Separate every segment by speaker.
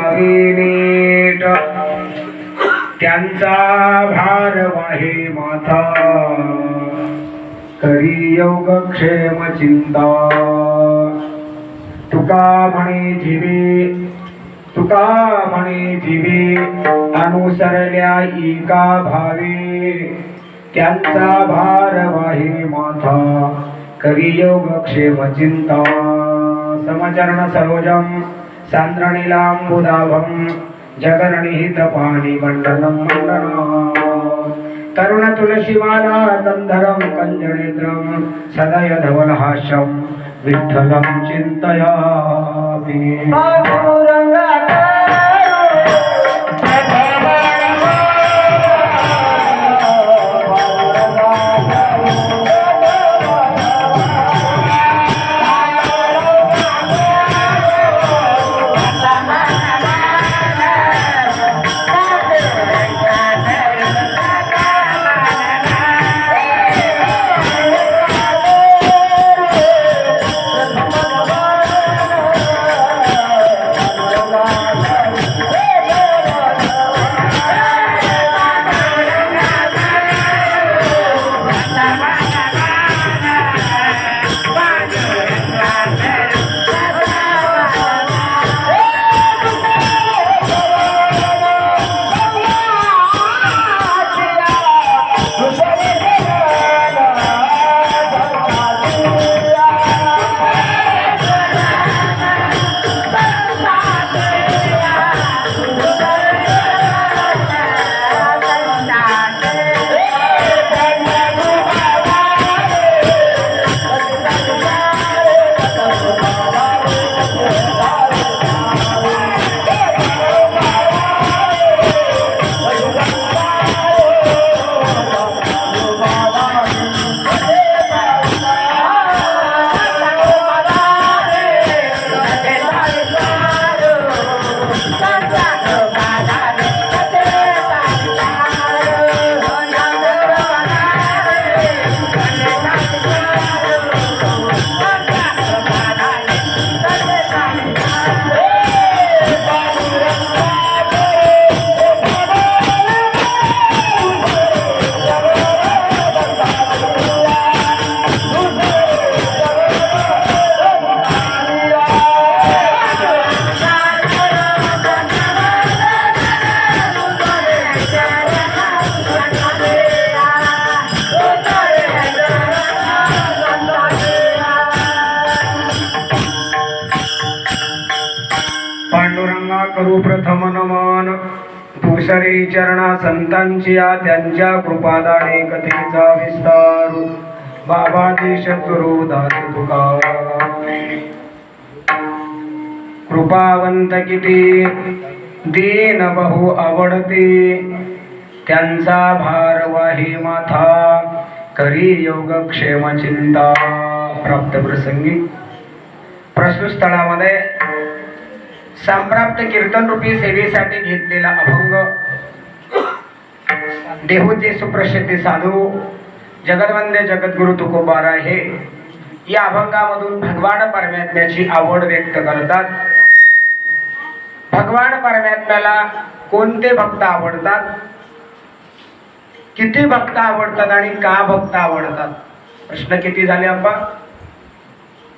Speaker 1: पाहावे नीट त्यांचा भार वाहे माथा करी योगक्षेम चिंता तुका म्हणे जीवे अनुसरल्या एका भावे त्यांचा भार वाहे माथा करी योगक्षेम चिंता समचरण सरोजम सांद्रणीलांबुदाभम जगरणिहित पाणी मंडनं मंडना तरुण तुलसीमाला गंधरम कंजनेत्रम सदय धवलहास्यम विठ्ठलं चिंतयामि पांडुरंगा करू प्रथम नमन दुसरे चरणा संतांची त्यांच्या कृपादाने कथेचा विस्तार बाबा देश गुरु दास तुका कृपावंत किती दीन बहु आवडते त्यांचा भार वाहे माथा करी योगक्षेम चिंता प्राप्त प्रसंगी प्रस्तुत स्थळामध्ये संप्राप्त कीर्तन रूपी सेवेसाठी घेतलेला अभंग देहूचे सुप्रसिद्ध साधू जगदवंद्य जगद्गुरु तुकोबारा हे या अभंगामधून भगवान परमात्म्याची आवड व्यक्त करतात. भगवान परमात्म्याला कोणते भक्त आवडतात, किती भक्त आवडतात आणि का भक्त आवडतात? प्रश्न किती झाले आपण?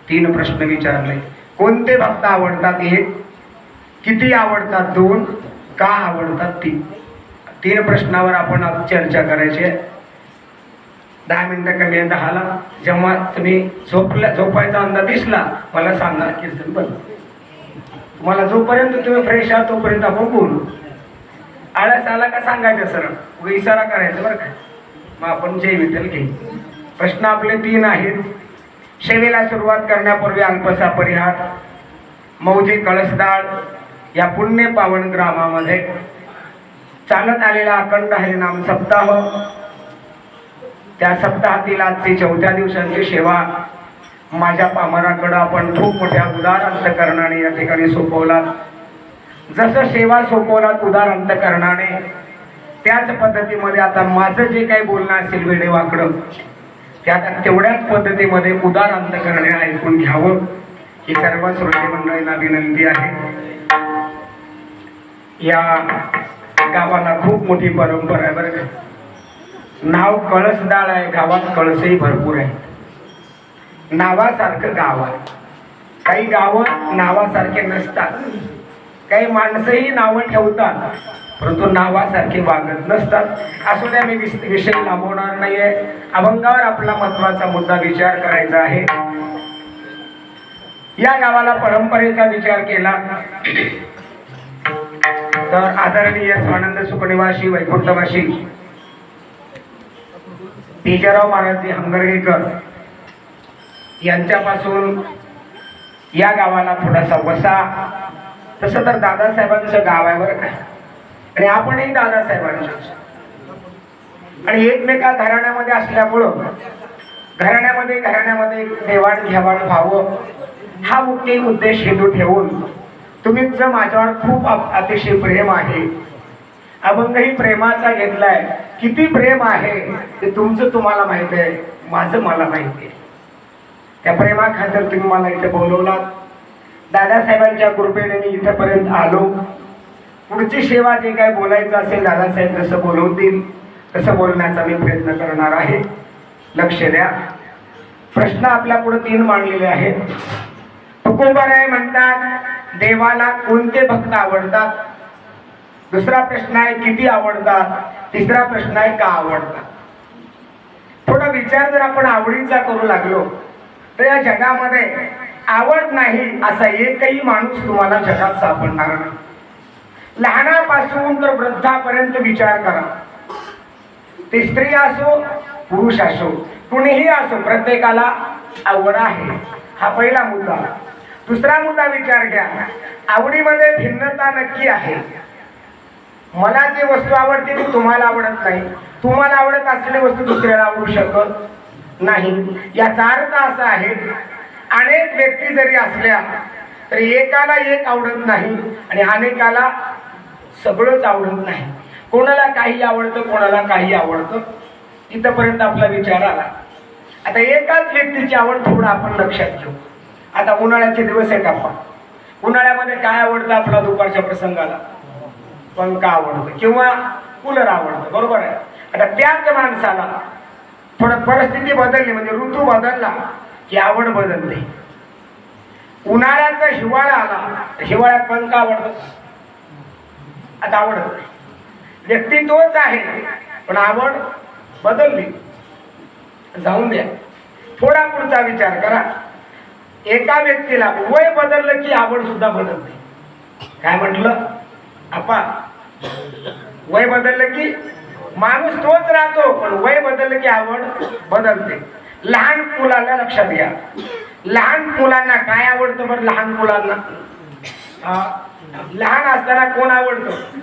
Speaker 1: 3 प्रश्न विचारले. कोणते भक्त आवडतात 1, किती आवडतात 2, का आवडतात 3. 3 प्रश्नावर आपण आज चर्चा करायची आहे. 10 मिनिटं कमी आहे 10ला. जेव्हा तुम्ही झोपायचा अंदाज दिसला मला सांगा कीर्तन बंद. तुम्हाला जोपर्यंत तुम्ही फ्रेश आहात तोपर्यंत आपण बोलू. आळस आला का सांगायचं सरळ, इशारा करायचं बरं का. मग आपण जय विठ्ठल घेऊ. प्रश्न आपले 3 आहेत. सेवेला सुरुवात करण्यापूर्वी अल्पसा परिहार. मौजे कळसदाळ या पुण्य पावन ग्रामामध्ये चालत आलेला अखंड हरिनाम सप्ताह, त्या सप्ताहातील आजची 4थ्या दिवसांची सेवा माझ्या पामराकडं आपण खूप मोठ्या उदार अंतकरणाने या ठिकाणी सोपवलात. जसं सेवा सोपवलात उदार अंतकरणाने, त्याच पद्धतीमध्ये आता माझं जे काही बोलणं असेल वेडेवाकडं त्यात तेवढ्याच पद्धतीमध्ये उदार अंतकरणे ऐकून घ्यावं ही सर्व श्रोते मंडळींना विनंती आहे. या गावाला खूप मोठी परंपरा आहे बरं का. नाव कळसदाळ आहे, गावात कळसही भरपूर आहे. नावासारखं गाव आहे. काही गावं नावासारखे नसतात, काही माणसंही नावं ठेवतात परंतु नावासारखे वागत नसतात. असू द्या, मी विषय लांबवणार नाहीये. अभंगावर आपला महत्वाचा मुद्दा विचार करायचा आहे. या गावाला परंपरेचा विचार केला तर आदरणीय स्वानंद सुखनिवासी वैकुंठवासी तेजराव महाराज हंगरगेकर यांच्यापासून या गावाला थोडासा वसा. तसं तर दादासाहेबांचं गाव आहे बरं का, आणि आपणही दादासाहेबांचे आणि एकमेका घराण्यामध्ये असल्यामुळं घराण्यामध्ये देवाणघेवाण व्हावं हा मुख्य उद्देश हेतू ठेवून तुम्हीचं माझ्यावर खूप अतिशय प्रेम आहे. अभंगही प्रेमाचा घेतलाय. किती प्रेम आहे ते तुमचं तुम्हाला माहिती आहे, माझं मला माहिती आहे. त्या प्रेमाखातर तुम्ही मला इथे बोलवलात. दादासाहेबांच्या कृपेने मी इथेपर्यंत आलो. पुढची सेवा जे काय बोलायचं असेल दादासाहेब जसं बोलवतील तसं बोलण्याचा मी प्रयत्न करणार आहे. लक्ष द्या. प्रश्न आपल्या पुढे 3 मांडलेले आहेत. तुकोबाराय म्हणतात देवाला कोणते भक्त आवडतात. दुसरा प्रश्न आहे किती आवडतात. तिसरा प्रश्न आहे का आवडतात. थोडा विचार जर आपण आवडीचा करू लागलो तर या जगामध्ये आवड नाही असा एकही माणूस तुम्हाला जगात सापडणार नाही. लहानापासून तर वृद्धापर्यंत विचार करा. ते स्त्री असो पुरुष असो कुणीही असो प्रत्येकाला आवड आहे. हा पहिला मुद्दा. दुसरा मुद्दा विचार घ्या. आवडीमध्ये भिन्नता नक्की आहे. मला जी वस्तू आवडते ती तुम्हाला आवडत नाही. तुम्हाला आवडत असलेली वस्तू दुसऱ्याला आवडू शकत नाही. याचा अर्थ असा आहे अनेक व्यक्ती जरी असल्या तरी एकाला एक आवडत नाही आणि अनेकाला सगळंच आवडत नाही. कोणाला काही आवडतं, कोणाला काही आवडतं. इथपर्यंत आपला विचार आला. आता एकाच व्यक्तीची आवड थोडं आपण लक्षात घेऊ. आता उन्हाळ्याचे दिवस आहेत. आपण उन्हाळ्यामध्ये काय आवडतं आपला दुपारच्या प्रसंगाला? पंखा आवडतं किंवा कूलर आवडतं, बरोबर आहे. आता त्याच माणसाला थोडं परिस्थिती बदलली म्हणजे ऋतू बदलला की आवड बदलते. उन्हाळ्याचा हिवाळा आला, हिवाळ्यात पंखा आवडतो, आता आवडत नाही. व्यक्ती तोच आहे पण आवड बदलली. जाऊन द्या. थोडा पुढचा विचार करा. एका व्यक्तीला वय बदललं की आवड सुद्धा बदलते. काय म्हटलं आपा? वय बदललं की माणूस तोच राहतो पण वय बदललं की आवड बदलते. लहान मुलांना लक्षात घ्या. लहान मुलांना काय आवडतं बरं? लहान मुलांना लहान असताना कोण आवडतं?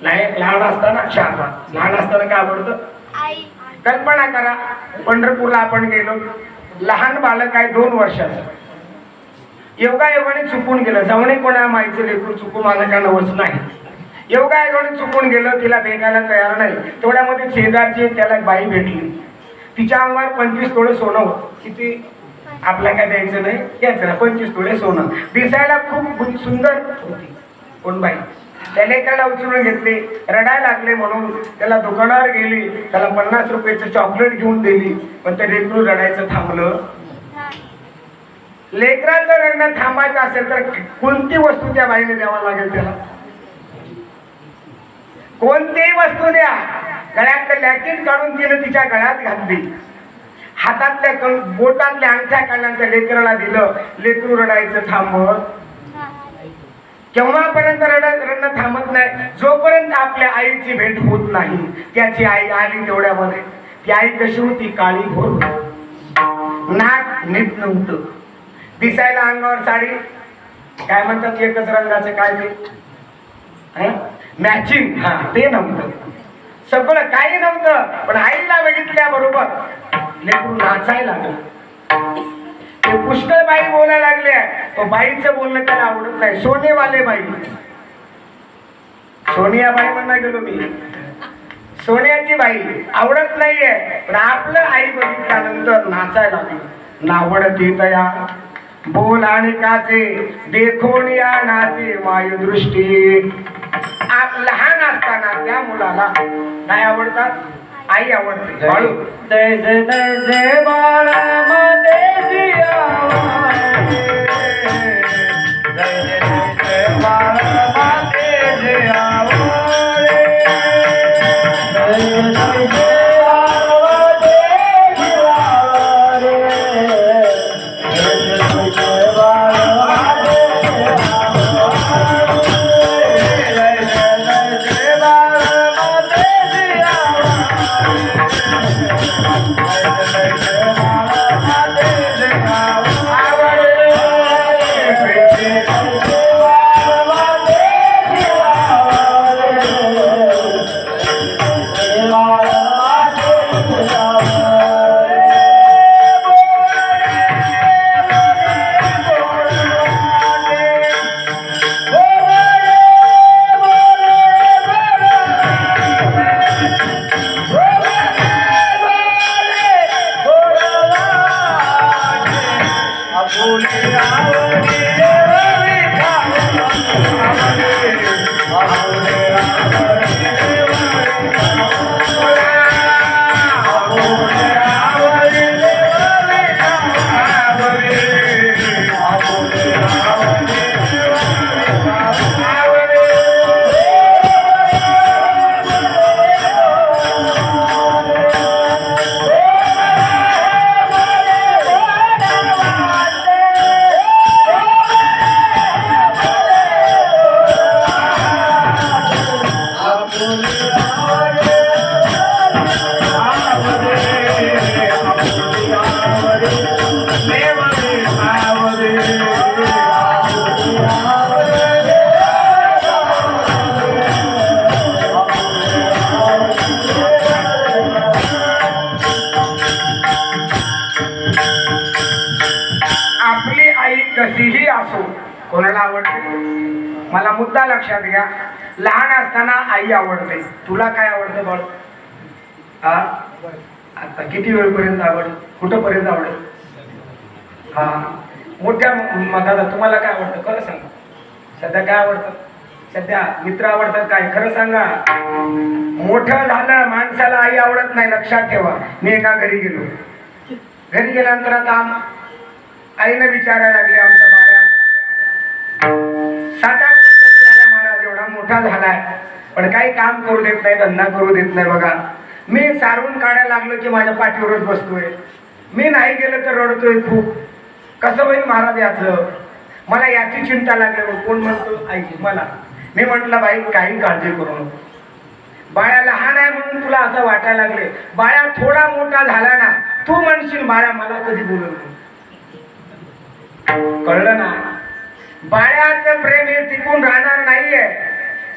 Speaker 1: नाही, लहान असताना शाळा. लहान असताना काय आवडतं? कल्पना करा, पंढरपूरला आपण गेलो. लहान बालक आहे 2 वर्षाचं. योगायोगाने चुकून गेलं. जाऊन कोणा माईचं लेकरू चुकू माझं का नवस नाही. योगायोगाने चुकून गेलं, तिला भेटायला तयार नाही. तेवढ्यामध्ये शेजारची त्याला एक बाई भेटली. तिच्या अंगावर 25 तोळे सोनं होतं. किती? आपल्या काय द्यायचं नाही, घ्यायचं ना. 25 तोळे सोनं. दिसायला खूप सुंदर होती. कोण बाई? त्या लेकराला उचलून घेतले. रडायला लागले म्हणून त्याला दुकानावर गेली. त्याला 50 रुपयाचं चॉकलेट घेऊन दिली. पण ते लेकरू रडायचं थांबलं. लेकराचं रडणं थांबायचं असेल तर कोणती वस्तू त्या बाईने द्यावा लागेल त्याला? कोणतीही वस्तू द्या. गळ्यातलं लॅकेट काढून तिने तिच्या गळ्यात घातली. हातातल्या बोटातल्या अंगठ्या काढल्या त्या लेकराला दिलं. लेकरू रडायचं थांबत. केव्हापर्यंत रडणं थांबत नाही? जोपर्यंत आपल्या आईची भेट होत नाही. त्याची आई आली तेवढ्यामध्ये. ती आई कशी होती? काळी घोर. नाक नीट नव्हतं. दिसायला अंगावर साडी काय म्हणतात एकच रंगाचं, काय ते मॅचिंग, हा ते नव्हतं. सगळं काही नव्हतं. पण आईला बघितल्या बरोबर लेकरू नाचायला लागलं. ते पुष्कळ बाई बोलायला लागले. तो बाईचं बोलणं त्याला आवडत नाही. सोनेवाले बाई, सोनिया बाई म्हणणार गेलो मी. सोन्याची बाई आवडत नाहीये पण आपलं आई बघितल्यानंतर नाचायला लागली. नावडती तया बोल आणि काचे देखोन या नाचे मायदृष्टी. लहान असताना त्या मुलाला काय आवडतात? आई आवडते. बाळू
Speaker 2: जय जय जय जय बाळा मध्ये आवडते. जय जय जय जय बाळा मध्ये आवडते. जय जय जय जय आवडते आवडते. जय जय जय बाळा मध्ये आवडते. जय जय जय बाळा मध्ये
Speaker 1: आपली आई कशीही असो कोणाला आवडते? मला मुद्दा लक्षात घ्या. लहान असताना आई आवडते. तुला काय आवडतं बाळ? हा आता किती वेळपर्यंत आवडेल? कुठंपर्यंत आवडेल? हा मोठ्या दादा तुम्हाला काय आवडतं खरं सांगा. सध्या काय आवडतं? सध्या मित्र आवडतात काय? खरं सांगा. मोठं झालं माणसाला आई आवडत नाही, लक्षात ठेवा. मी एका घरी गेलो. घरी गेल्यानंतर आता आईनं विचारायला लागले आमचा बाळा 7-8 वर्षाचा झाला महाराज, एवढा मोठा झालाय पण काही काम करू देत नाही, धंदा करू देत नाही. बघा मी सारून काढायला लागलो की माझ्या पाठीवरच बसतोय. मी नाही गेलं तर रडतोय खूप. कसं होईल महाराज याचं? मला याची चिंता लागली. कोण म्हणतो? आई मला. मी म्हटलं बाई काही काळजी करू नको. बाळा लहान आहे म्हणून तुला असं वाटायला लागले. बाळा थोडा मोठा झाला ना तू म्हणशील बाळा मला कधी बोलवलं. कळलं ना? बाळाचं प्रेम हे टिकून राहणार नाहीये.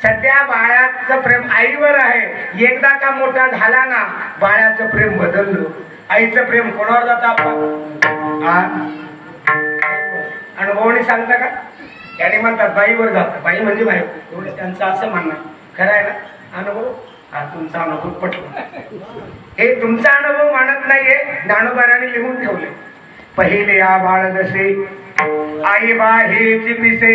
Speaker 1: सध्या बाळाचं प्रेम आईवर आहे. एकदा का मोठा झाला ना बाळाचं प्रेम बदललं. आईचं प्रेम कोणावर जातं आपलं? अनुभवाने सांगता का? त्याने म्हणतात बाईवर जातं. बाई म्हणजे बाई, एवढं त्यांचं असं म्हणणं. खरं आहे ना? अनुभव हा तुमचा अनुभव पटला. हे तुमचा अनुभव मानत नाहीये, ज्ञानोबाराने लिहून ठेवले. पहिले या बाळ जसे आई बा हेच पिसे,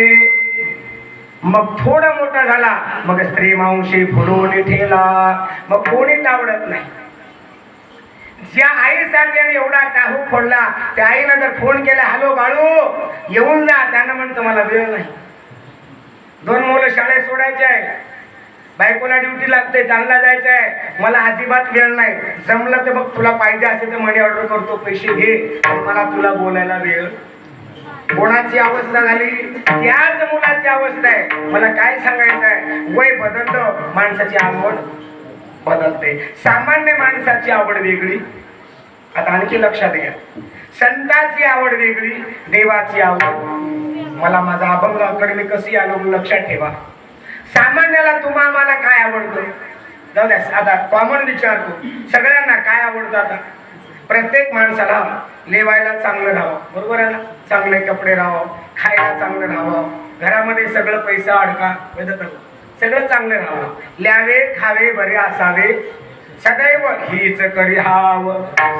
Speaker 1: मग थोडा मोठा झाला मग स्त्री मावशी फुलून ठेला. मग कोणीच आवडत नाही. ज्या आईसाठी आणि एवढा टाहू फोडला त्या आईनं जर फोन केला हॅलो बाळू येऊन जा, त्यानं म्हणतो मला वेळ नाही. 2 मुलं शाळेत सोडायचे आहे, बायकोला ड्युटी लागते, चालला जायचं आहे, मला अजिबात वेळ नाही. जमलं तर बघ तुला पाहिजे असेल तर मनी ऑर्डर करतो, पैसे घे, मला तुला बोलायला वेळ. कोणाची अवस्था झाली? त्याच मुलाची अवस्था आहे. मला काय सांगायचं आहे, वय बदलतं माणसाची आवड बदलते. सामान्य माणसाची आवड वेगळी. आता आणखी लक्षात घ्या. संतांची आवड वेगळी, देवाची आवड. मला माझा अभंगाकडे मी कशी आलो लक्षात ठेवा. सामान्याला तुम्हा आम्हाला काय आवडतं? जाऊ द्या, आता कॉमन विचारतो. सगळ्यांना काय आवडतं? आता प्रत्येक माणसाला लेवायला चांगलं राहावं, बरोबर आहे ना? चांगले कपडे राहावं, खायला चांगलं राहावं, घरामध्ये सगळं पैसा अडका सगळं चांगलं राहावं, ल्यावे खावे बरे असावे, सदैव हीच करी हाव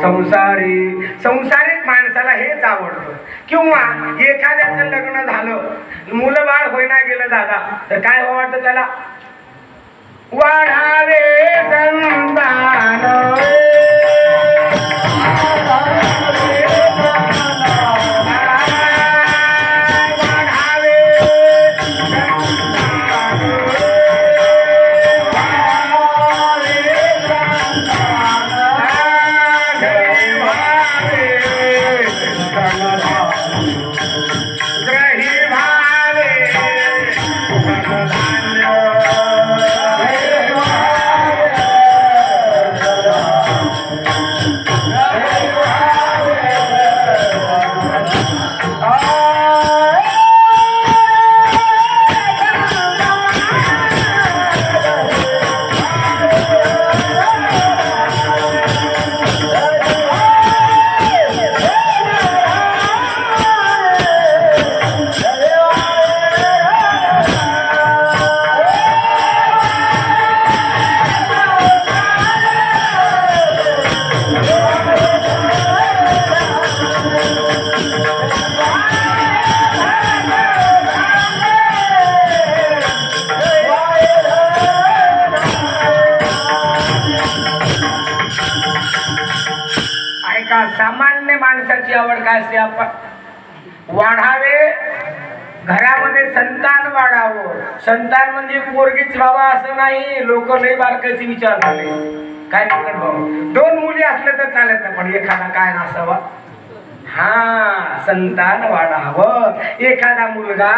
Speaker 1: संसारी. संसारिक माणसाला हेच आवडतं. किंवा एखाद्याचं लग्न झालं, मुलं बाळ होईना गेलं दादा, तर काय वाटतं त्याला? वाढावे संतान सामान्य माणसाची आवड काय असते? आपण वाढावे, घरामध्ये संतान वाढावं. संतान म्हणजे पोरगीच व्हावा असं नाही. लोक लई बारकायचे विचार झाले. काय तिकड भाऊ, 2 मुली असले तर चालत नाही, पण एखादा काय नसावा. हा, संतान वाढावं, एखादा मुलगा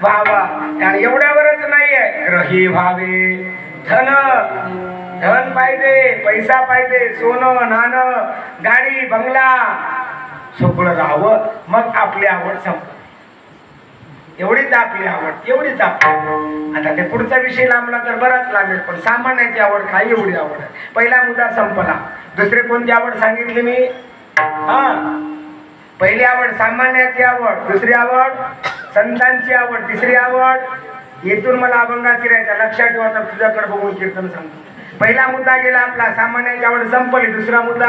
Speaker 1: व्हावा. आणि एवढ्यावरच नाहीये, ग्रही व्हावे. धन पाहिजे, पैसा पाहिजे, सोनं नाणं, गाडी बंगला सगळं राहावं. मग आपली आवड संपत. एवढीच आपली आवड, एवढीच आपली. आता ते पुढचा विषय लांबला तर बराच लागेल, पण सामान्याची आवड काय? एवढी आवड आहे. पहिला मुद्दा संपला. दुसरी कोणती आवड सांगितली मी? पहिली आवड सामान्याची आवड, दुसरी आवड संतांची आवड, तिसरी आवड. येथून मला अभंगा शिरायचा, लक्षात ठेवा. तर तुझ्याकडे बघून कीर्तन सांगतो. पहिला मुद्दा गेला आपला, सामान्याची आवड संपली. दुसरा मुद्दा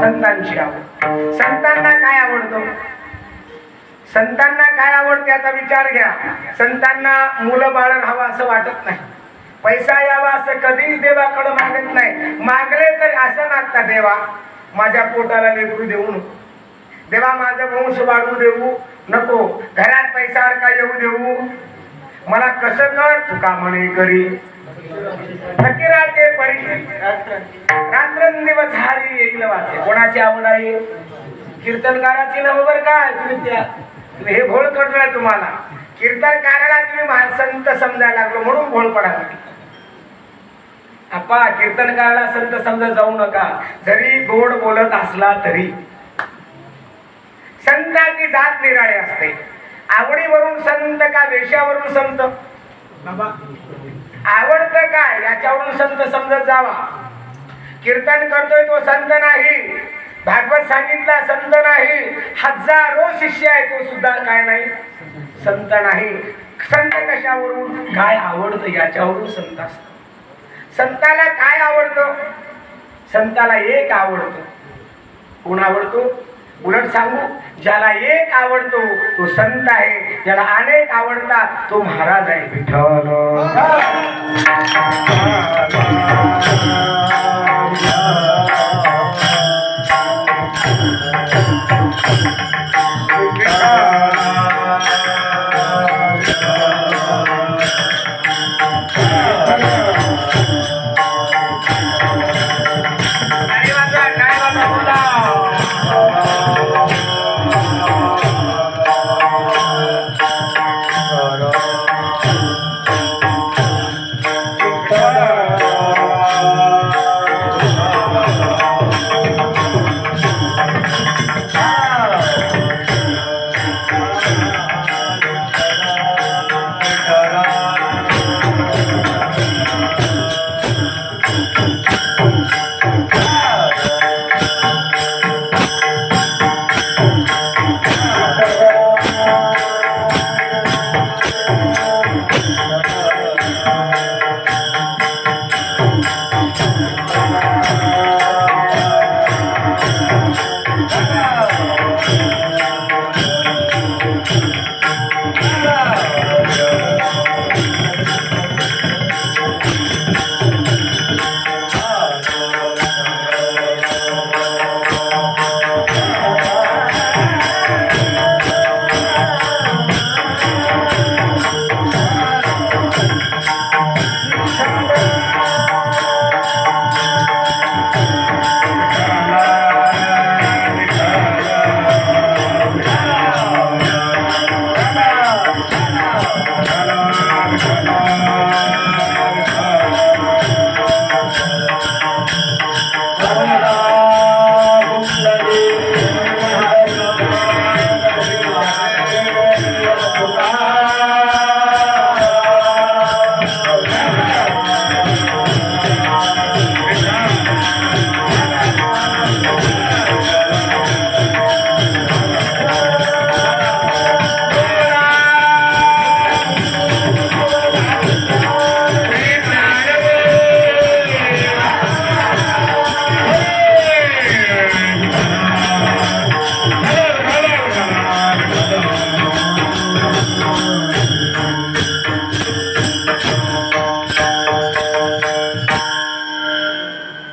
Speaker 1: संतांची आवड. संतांना काय आवडतं? संतांना काय आवडतं याचा विचार घ्या. संतांना मुलं बाळ राहावं असं वाटत नाही. पैसा यावा असं कधीच देवाकडे मागत नाही. मागले तर असं मागता, देवा माझ्या पोटाला लेकरू देऊ नको, देवा माझं वंश वाढवू देऊ नको, घरात पैसा अडका येऊ देऊ, मला कसं कर तुका म्हणे करी. फकीराचे परी रात्रंदिवस हारी येईल वाचे. कोणाची आवड आहे? कीर्तनकाराची नव्हे बरं काय. तुम्ही हे भोळ करतोय. तुम्हाला कीर्तनकाराला तुम्ही संत समजायला लागलो म्हणून भोळ पडाला. आपा कीर्तनकाराला संत समजत जाऊ नका, जरी गोड बोलत असला तरी. संताची जात निराळी असते. आवडीवरून संत का वेशावरून संत? बाबा आवडतं काय याच्यावरून संत समजत जावा. कीर्तन करतोय तो संत नाही, भागवत सांगितला संत नाही, हजारो शिष्य आहे तो सुद्धा काय नाही, संत नाही. संत कशावरून? काय आवडतं याच्यावरून संत असतो. संताला काय आवडतं? संताला एक आवडतो. कोण आवडतो? उलट सांगू, ज्याला एक आवडतो तो संत आहे, ज्याला अनेक आवडतात तो महाराज आहे. विठ्ठल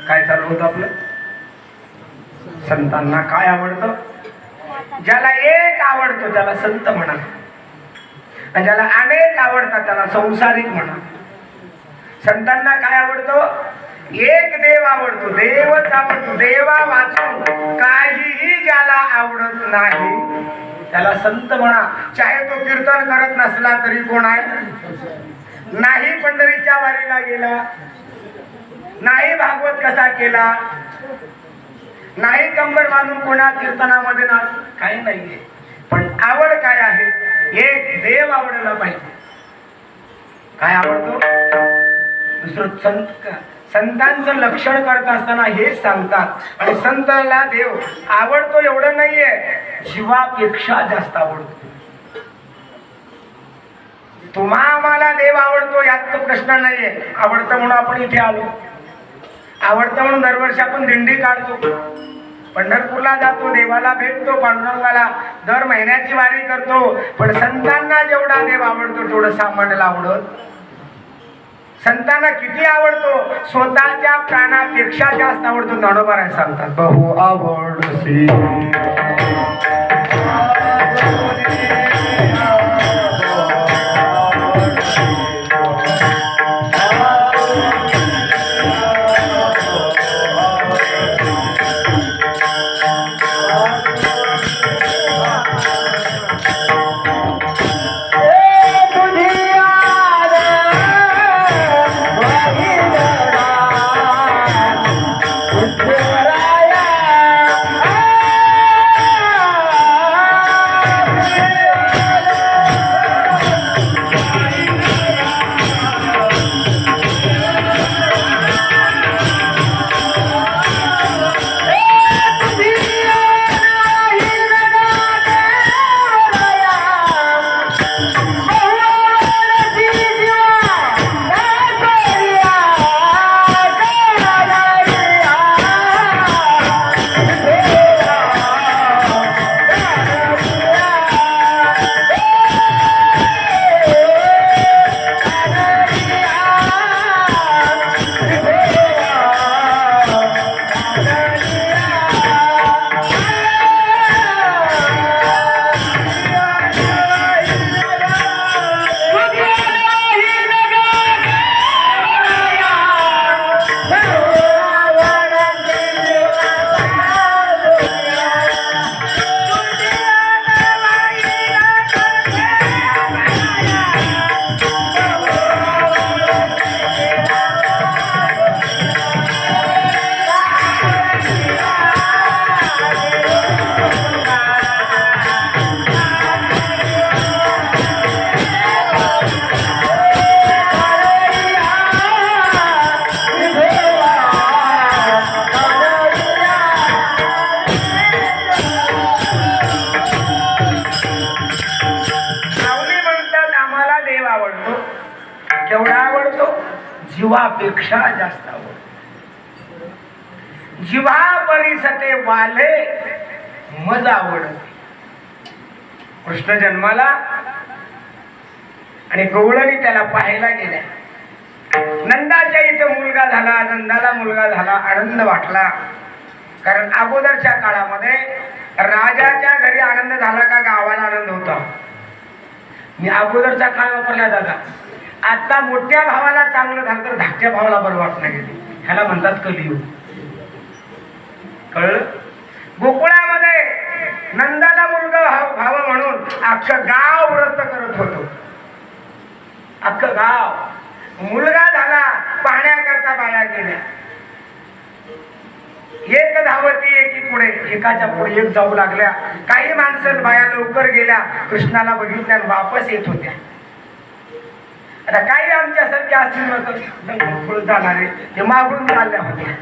Speaker 1: काय चालू होतं आपलं? संतांना काय आवडतं? ज्याला एक आवडतो त्याला संत म्हणा, आणि ज्याला अनेक आवडतात त्याला संसारिक म्हणा. संतांना काय आवडतं? एक देव आवडतो, देवच आवडतो. देवा वाचून काहीही ज्याला आवडत नाही त्याला संत म्हणा. चाहे तो कीर्तन करत नसला तरी कोण आहे, नाही पंढरीच्या वारीला गेला, नाही भागवत कथा केला, नाही कंबर बांधून कोणा कीर्तनामध्ये ना, काही नाहीये, पण आवड काय आहे? एक देव आवडला पाहिजे. काय आवडतो? दुसरं संतांचं लक्षण करत असताना हेच सांगतात. आणि संतांना देव आवडतो एवढं नाहीये, जीवापेक्षा जास्त आवडतो. तुम्हा आम्हाला देव आवडतो यात तर प्रश्न नाहीये. आवडतं म्हणून आपण इथे आलो, आवडतं म्हणून दरवर्षी आपण दिंडी काढतो, पंढरपूरला जातो, देवाला भेटतो, पांडुरंगाला दर महिन्याची वारी करतो. पण संतांना जेवढा देव आवडतो तेवढं सामान्याला आवडत. संतांना किती आवडतो? स्वतःच्या प्राणापेक्षा जास्त आवडतो. ज्ञानोबा सांगतात, बहु आवडसी केवढा आवडतो? जीवापेक्षा जास्त आवडतो. जीवा परिसते वाले मज आवडते. कृष्ण जन्माला आणि गवळणी त्याला पाहायला गेल्या. नंदाच्या इथे मुलगा झाला, नंदाला मुलगा झाला, आनंद वाटला. कारण अगोदरच्या काळामध्ये राजाच्या घरी आनंद झाला का गावाला आनंद होता. मी अगोदरचा काळ वापरला दादा. आता मोठ्या भावाला चांगलं झालं तर धाकट्या भावाला बरं वाटणं गेले. ह्याला म्हणतात कलियुग. कळलं? गोकुळामध्ये नंदाला मुलगा व्हावं म्हणून अख्खं गाव व्रत करत होतं. अख्खं गाव मुलगा झाला पाहण्याकरता बाया गेल्या. एक धावती एकी पुढे, एकाच्या पुढे एक जाऊ लागल्या. काही माणसं बाया लवकर गेल्या, कृष्णाला बघितल्या आणि वापस येत होत्या. आता काही आमच्यासारख्या असतील जाणारे ते मागून चालल्या होत्या.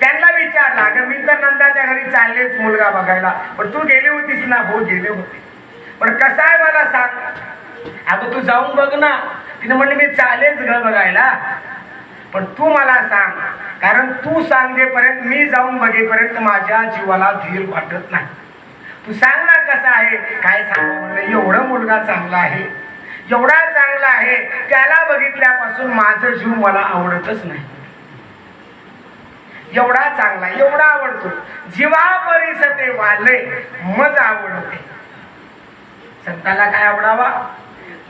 Speaker 1: त्यांना विचारलं, अगं मी तर नंदाच्या घरी चाललेच मुलगा बघायला, पण तू गेली होतीस ना? हो गेले होते. पण कसं आहे मला सांग. अगं तू जाऊन बघ ना. तिने म्हणले मी चालेच ग बघायला, पण तू मला सांग, कारण तू सांगेपर्यंत मी जाऊन बघेपर्यंत माझ्या जीवाला धीर वाटत नाही. तू सांग ना कसं आहे. काय सांगू म्हणलं, एवढं मुलगा चांगला आहे, एवढा चांगला आहे, त्याला बघितल्यापासून माझं जीव मला आवडतच नाही. एवढा चांगला, एवढा आवडतो, जीवा परिसते वाले मज आवडते. संताला काय आवडावा?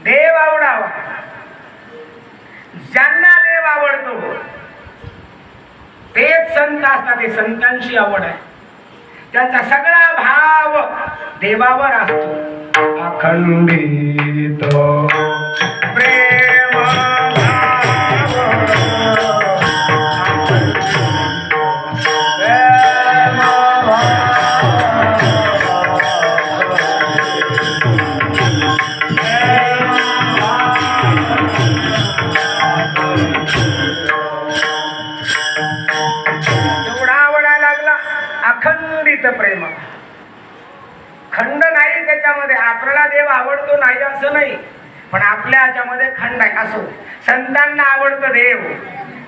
Speaker 1: देव आवडावा. ज्यांना देव आवडतो तेच संत असतात. ते संतांची आवड आहे, त्यांचा सगळा भाव देवावर असतो. अखंडित प्रेम अखंडित प्रेम. खंड नाही त्याच्यामध्ये. आपल्याला देव आवडतो नाही असं नाही, पण आपल्या ह्याच्यामध्ये खंड आहे. असो, संतांना आवडतं देव.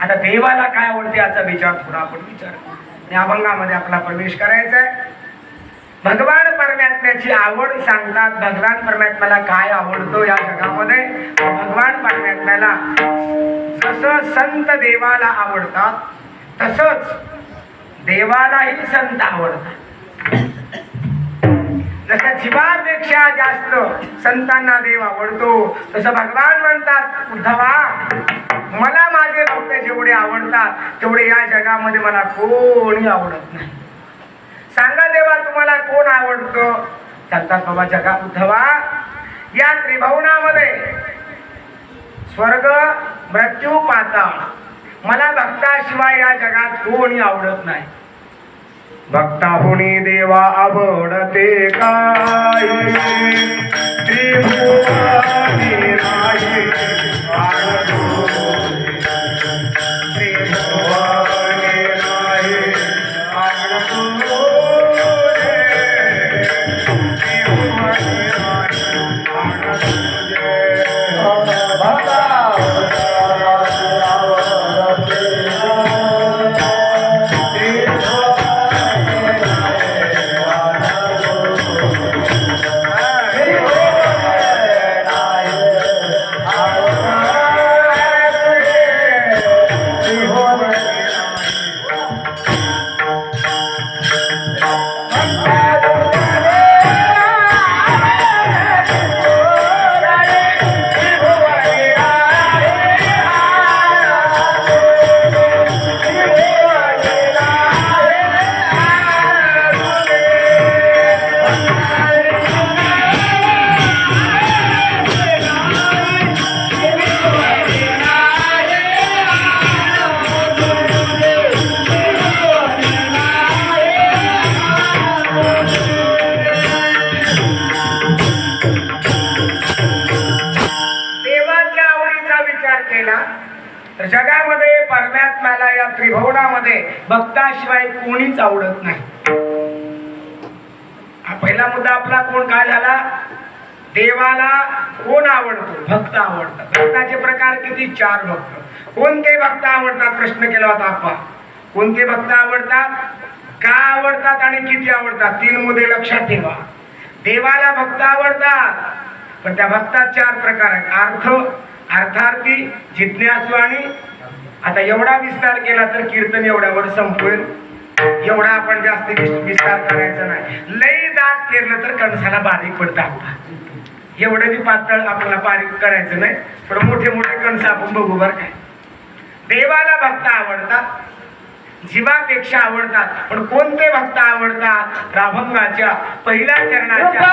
Speaker 1: आता देवाला काय आवडते याचा विचार थोडा आपण विचार या अभंगामध्ये आपला प्रवेश करायचा आहे. भगवान परमात्म्याची आवड सांगतात. भगवान परमात्म्याला काय आवडतो या जगामध्ये? भगवान परमात्म्याला जसं संत देवाला आवडतात तसंच देवालाही संत आवडतात. जसं जीवापेक्षा जास्त संतांना देव आवडतो, तसं भगवान म्हणतात, उद्धवा मला माझे भक्त जेवढे आवडतात तेवढे या जगामध्ये मला कोणी आवडत नाही. सांगा देवा तुम्हाला कोण आवडतं? सांगतात बाबा जगा उद्धवा, या त्रिभुवनामध्ये स्वर्ग मृत्यू पाताळ मला भक्ताशिवाय या जगात कोणी आवडत नाही. भक्ताहुनी देवा आवडते काय? त्रिभुवनी राये आवडतो, त्रिभुवनी राये आवडतो रे, त्रिभुवनी राये आवडतो. तर जगामध्ये परमात्म्याला या त्रिभुवनामध्ये भक्ताशिवाय कोणीच आवडत नाही. हा पहिला मुद्दा आपला कोण काय झाला? देवाला कोण आवडतो? भक्त आवडतात. भक्ताचे प्रकार किती? 4 भक्त. कोणते भक्त आवडतात? प्रश्न केला होता आपण. कोणते भक्त आवडतात, का आवडतात आणि किती आवडतात? 3 मुद्दे लक्षात ठेवा. देवाला भक्त आवडतात, पण त्या भक्तात 4 प्रकार आहेत. अर्थ, अर्थार्थी, जिज्ञासू आणि आता एवढा विस्तार केला तर कीर्तन एवढ्यावर संपवेल. एवढा आपण जास्त विस्तार करायचा नाही. लई दाट केलं तर कणसाला बारीक पडतात. एवढं बी पातळ आपल्याला बारीक करायचं नाही, पण मोठे मोठे कणस आपण बघू बरं काय. देवाला भक्त आवडतात, जीवापेक्षा आवडतात. पण कोणते भक्त आवडतात? अभंगाच्या पहिल्या चरणाच्या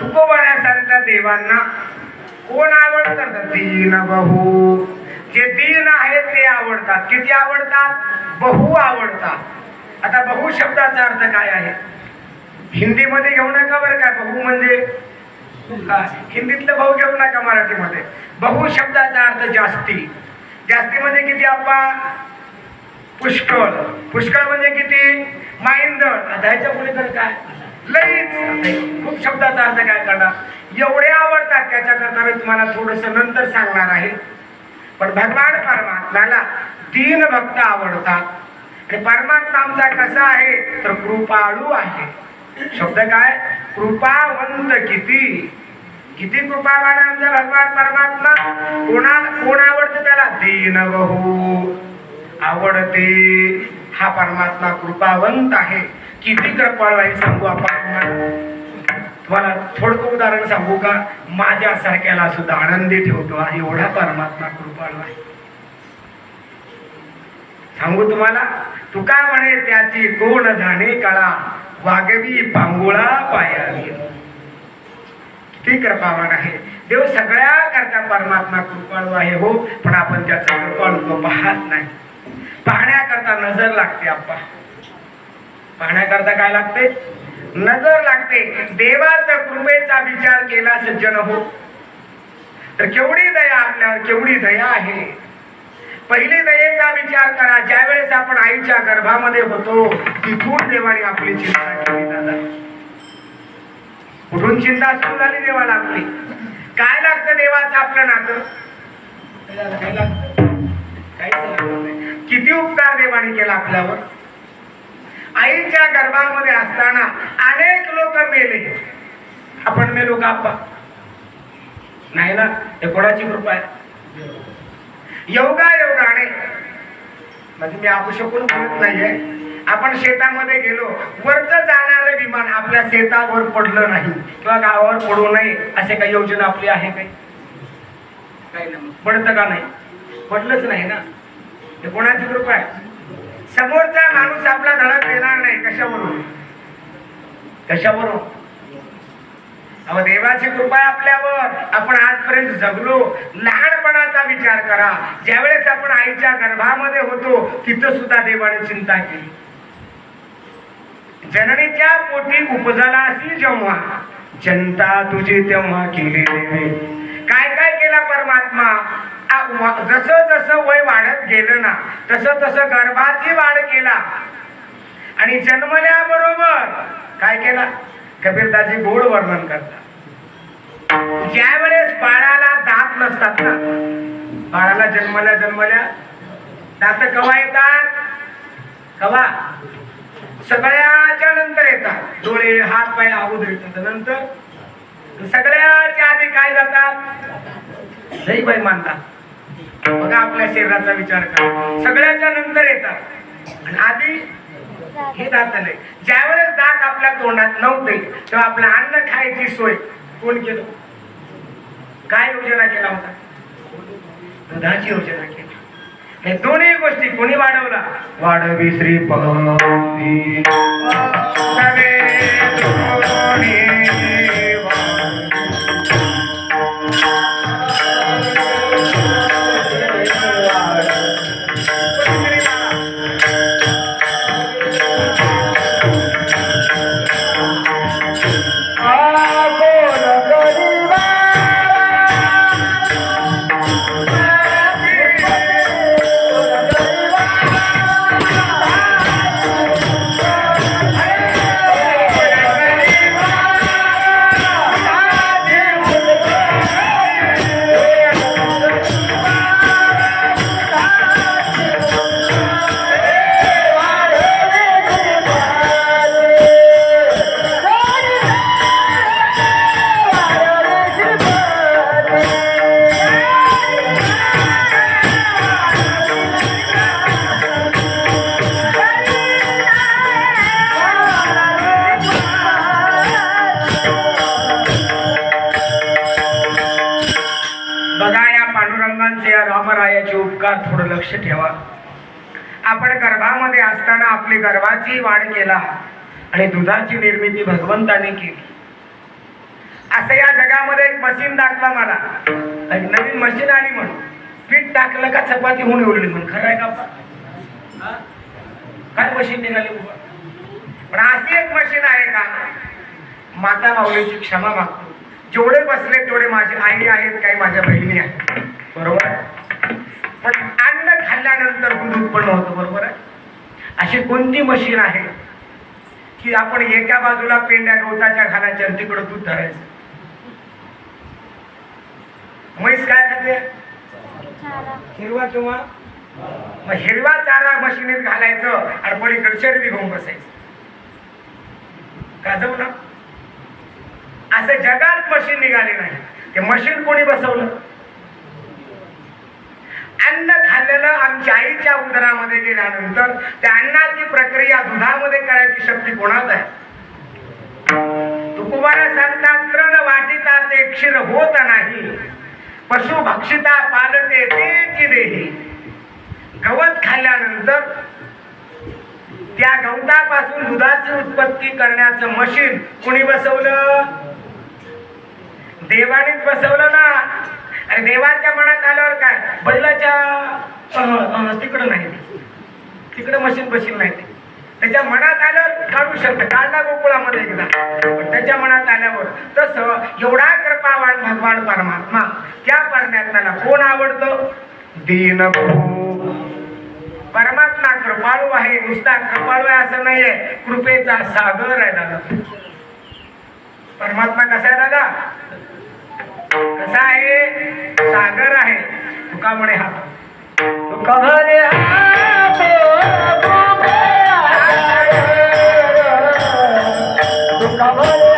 Speaker 1: तुकोबऱ्यासारख्या देवांना कोण आवडतात? दीन बहु. जे दीन आहेत ते आवडतात. किती आवडतात? बहु आवडतात. आता बहु शब्दाचा अर्थ काय आहे? हिंदीमध्ये घेऊ नका बरं का. बहु म्हणजे हिंदीतलं बहु घेऊ नका मराठीमध्ये. बहु शब्दाचा अर्थ जास्ती. जास्ती म्हणजे किती आपण? पुष्कळ. पुष्कळ म्हणजे किती? माइंदळ. आता ह्याच्या पुढे तर काय? लईच. खूप शब्दाचा अर्थ काय करणार? एवढे आवडतात. त्याच्याकरता मी तुम्हाला थोडस नंतर सांगणार आहे. पण भगवान परमात्म्याला दीन भक्त आवडतात. आणि परमात्मा आमचा कसा आहे? तर कृपाळू आहे. शब्द काय? कृपावंत. किती किती कृपावान आमचा भगवान परमात्मा. कोण आवडते त्याला? दीन बहु आवडते. हा परमात्मा कृपावंत आहे. किती कृपाळू आहे सांगू आपण तुम्हाला थोडकं उदाहरण सांगू का? माझ्यासारख्याला सुद्धा आनंदी ठेवतो. एवढा परमात्मा कृपाळू आहे. सांगू तुम्हाला? तुका म्हणे त्याची कोण जाणे कळा, वागवी पांगुळा पायावी. किती कृपावान आहे देव. सगळ्या करता परमात्मा कृपाळू आहे हो. पण आपण त्याचा कृपाळू पाहत नाही. पाहण्याकरता नजर लागते. आपण पाहण्याकरता काय लागते? नजर लागते. देवाचा कृपेचा विचार केला सज्जन हो तर केवढी दया आपल्यावर, केवढी दया आहे. पहिली दयेचा विचार करा. ज्या वेळेस आपण आईच्या गर्भामध्ये होतो तिथून देवाने आपली चिंता केली. दादा कुठून चिंता सुरू झाली देवाला आपली? काय लागतं देवाचं आपलं नातं? काय लागतं? काहीच लागत नाही. किती उपकार देवाने केला आपल्यावर. आईच्या गर्भामध्ये असताना अनेक लोक मेले. आपण मेलो का आप्पा? नाही ना. हे कोणाची कृपा आहे? योगायोगाने. म्हणजे मी आपू शकून बोलत नाहीये. आपण शेतामध्ये गेलो, वरचं जाणारं विमान आपल्या शेतावर पडलं नाही किंवा गावावर पडू नये असे काही योजना आपली आहे काही? नाही. पडतं का नाही? पडलंच नाही ना. हे कोणाची कृपा आहे? समोरचा माणूस आपला धडक देणार नाही. कशावरून? कशावरून? अहो देवाची कृपा आहे आपल्यावर. आपण आजपर्यंत जगलो. लहानपणाचा विचार करा. ज्यावेळेस आपण आईच्या गर्भामध्ये होतो तिथं सुद्धा देवाने चिंता केली. जननीच्या पोटी उपजलासी जेव्हा, चिंता तुझी तेव्हा केली देवे. काय काय केला परमात्मा? जसं जसं वय वाढत गेलं ना तसं तसं गर्भाची वाढ केला. आणि जन्मल्याबरोबर काय केला? कबीरदाजी गोड वर्णन करतात. ज्या वेळेस बाळाला दात नसतात ना, बाळाला जन्मल्या दात कवा येतात? कवा? सगळ्याच्या नंतर येतात. डोळे हात पाय अगोदर येतात. नंतर सगळ्याच्या आधी काय जातात? नाही बाई मानतात. बघा आपल्या शरीराचा विचार करा. सगळ्याच्या नंतर येतात आणि आधी हे दात आले. ज्यावेळेस दात आपल्या तोंडात नव्हते तेव्हा आपलं अन्न खायची सोय कोण केलं? काय योजना केला होता? दुधाची योजना केली. हे दोन्ही गोष्टी कोणी वाढवला? वाढवी श्रीपती रामरायाचे उपकार थोडं लक्ष ठेवा. आपण गर्भामध्ये असताना आपली गर्भाची वाढ केला आणि दुधाची निर्मिती भगवंताने केली. असं या जगामध्ये एक मशीन दाखवा मला, एक नवीन मशीन आली म्हणून पीठ टाकलं का चपाती होऊन उरली म्हणून, खरं आहे का आपण? हा? काय मशीन निघाली बाबा? पण अशी एक मशीन आहे का? माता माऊलीची क्षमा मागतो, जेवढे बसले तेवढे माझी आई आहेत, काही माझ्या बहिणी आहेत, बरोबर आहे? पण अन्न खाल्ल्यानंतर दूध उत्पन्न होतं, बरोबर आहे? अशी कोणती मशीन आहे की आपण एका बाजूला पेंड्या गवताच्या घालायच्या आणि तिकडं दूध धरायचं? म्हैस काय खाते? हिरवा किंवा मग हिरवा चारा मशीनीत घालायचं आणि पलीकडे चरबी घेऊन बसायचं, का जाऊ ना? असं जगात मशीन निघाली नाही. ते मशीन कोणी बसवलं? अन्न खाल्लेलं आमच्या आईच्या उदरामध्ये गेल्यानंतर त्या अन्नाची प्रक्रिया दुधामध्ये करायची शक्ती कोणात आहे? तुकोबारा सांगतात, तृण वाटिता ते क्षीर होत नाही, पशु भक्षिता पालटे तेची देही. गवत खाल्ल्यानंतर त्या गवतापासून दुधाची उत्पत्ती करण्याचं मशीन कोणी बसवलं? देवानीच बसवलं ना. आणि देवाच्या मनात आल्यावर काय, बैलाच्या तिकडं नाही, तिकडं मशीन बशीन नाही, त्याच्या मनात आल्यावर काढू शकतं, काढला गोकुळामध्ये एकदा. पण त्याच्या मनात आल्यावर तसं एवढा कृपावान भगवान परमात्मा, त्या परमात्म्याला कोण आवडतं? दीनबंधू. परमात्मा कृपाळू आहे, नुसता कृपाळू आहे असं नाहीये, कृपेचा सागर आहे दादा. परमात्मा कसा आहे दादा? कसा आहे? सागर आहे. तुका म्हणे हा
Speaker 2: तुका म्हणे तुका म्हणे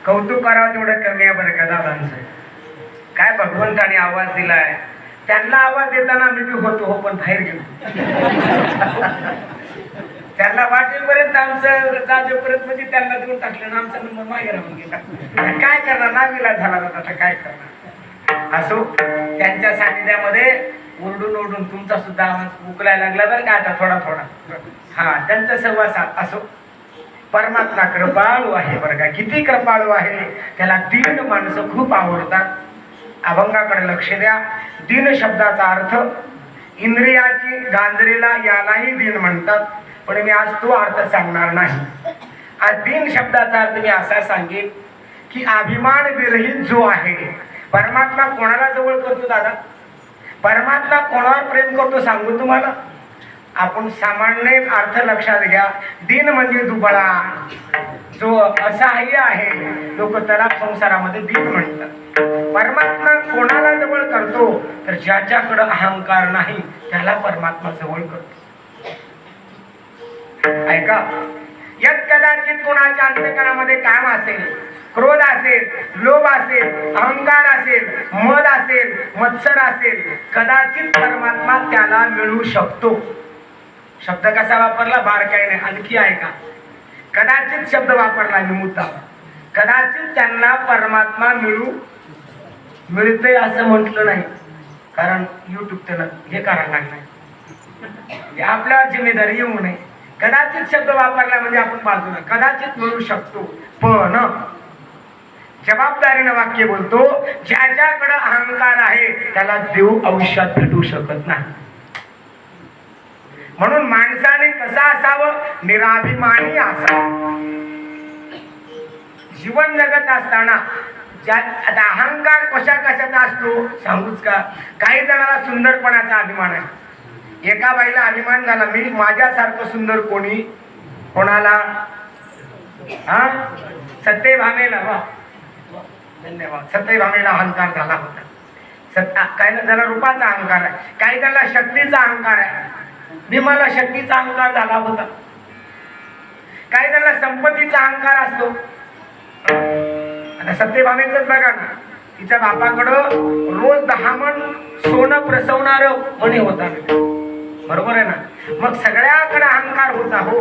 Speaker 1: कौतुक करावं तेवढं कमी आहे बरं का दादांचं. काय भगवंताने आवाज दिलाय, त्यांना आवाज देताना मी बी होतो हो, पण बाहेर गेलो. त्यांना वाटेपर्यंत आमचं जाजेपर्यंत म्हणजे त्यांना देऊन टाकलं ना, आमचा नंबर मागे राहून गेला. काय करणार, नावीला झाला आता काय करणार. असो, त्यांच्या सानिध्यामध्ये ओरडून ओरडून तुमचा सुद्धा आवाज उकलायला लागला बरं का आता थोडा थोडा. हा, त्यांचा सहवासात असो. परमात्मा कृपाळू आहे बरं का, किती कृपाळू आहे. त्याला दीन माणसं खूप आवडतात. अभंगाकडे लक्ष द्या. दीन शब्दाचा अर्थ इंद्रियाची गांजरीला यालाही दीन म्हणतात, पण मी आज तो अर्थ सांगणार नाही. आज दीन शब्दाचा अर्थ मी असा सांगेन की अभिमान विरहित जो आहे परमात्मा कोणाला जवळ करतो दादा? परमात्मा कोणावर प्रेम करतो सांगू तुम्हाला? आपण सामान्य अर्थ लक्षात घ्या. दिन म्हणजे दुबळा, जो असहाय्य आहे, लोक त्याला संसारामध्ये दिन म्हणतात. परमात्मा कोणाला जवळ करतो? तर ज्याच्याकडे अहंकार नाही त्याला परमात्मा जवळ करतो. ऐका, यात कदाचित कोणाच्या अंतःकरणामध्ये काम असेल, क्रोध असेल, लोभ असेल, अहंकार असेल, मद असेल, मत्सर असेल, कदाचित परमात्मा त्याला मिळू शकतो. शब्द कसा वापरला बारकाई नाही, आणखी आहे का? कदाचित शब्द वापरला मी मुद्दा. कदाचित त्यांना परमात्मा मिळते असं म्हटलं नाही, कारण युट्यूब त्याला हे करायला लागणार, आपल्यावर जिम्मेदारी येऊ नये. कदाचित शब्द वापरला म्हणजे आपण बाजूला, कदाचित मिळू शकतो. पण जबाबदारीनं वाक्य बोलतो, ज्याच्याकडे अहंकार आहे त्याला देव आयुष्यात भेटू शकत नाही. म्हणून माणसाने कसा असावं? निराभिमानी असावं. जीवन जगत असताना आता अहंकार कशा कशाचा असतो सांगूच का? काही जणांना सुंदरपणाचा अभिमान आहे. एका बाईला अभिमान झाला, मी माझ्यासारखं सुंदर कोणाला? हा, सत्यभामेला. वा, धन्यवाद. सत्यभामेला अहंकार झाला होता. काही जणांना रूपाचा अहंकार आहे, काही जणांना शक्तीचा अहंकार आहे. भीमाला शक्तीचा अहंकार झाला होता. काही जणांना संपत्तीचा अहंकार असतो. आता सत्यभामेच बघा ना, तिच्या बापाकडं रोज 10 मन सोनं प्रसवणार म्हणे होता. बरोबर आहे ना? मग सगळ्याकडे अहंकार होता हो,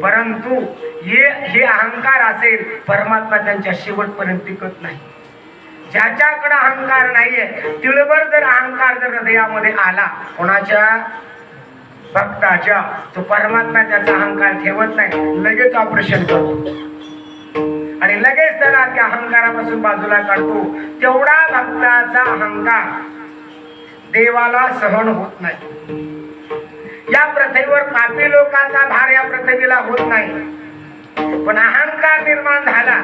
Speaker 1: परंतु हे अहंकार असेल, परमात्मा त्यांच्या शेवटपर्यंत टिकत नाही. ज्याच्याकडे अहंकार नाहीये, तिळभर जर अहंकार जर हृदयामध्ये आला कोणाच्या? भक्ताच्या, तो परमात्मा त्याचा अहंकार ठेवत नाही, लगेच ऑपरेशन करतो आणि लगेच त्याला त्या अहंकारापासून बाजूला काढतो. तेवढा भक्ताचा अहंकार देवाला सहन होत नाही. या पृथ्वीवर पापी लोकांचा भार या पृथ्वीला होत नाही. पण अहंकार निर्माण झाला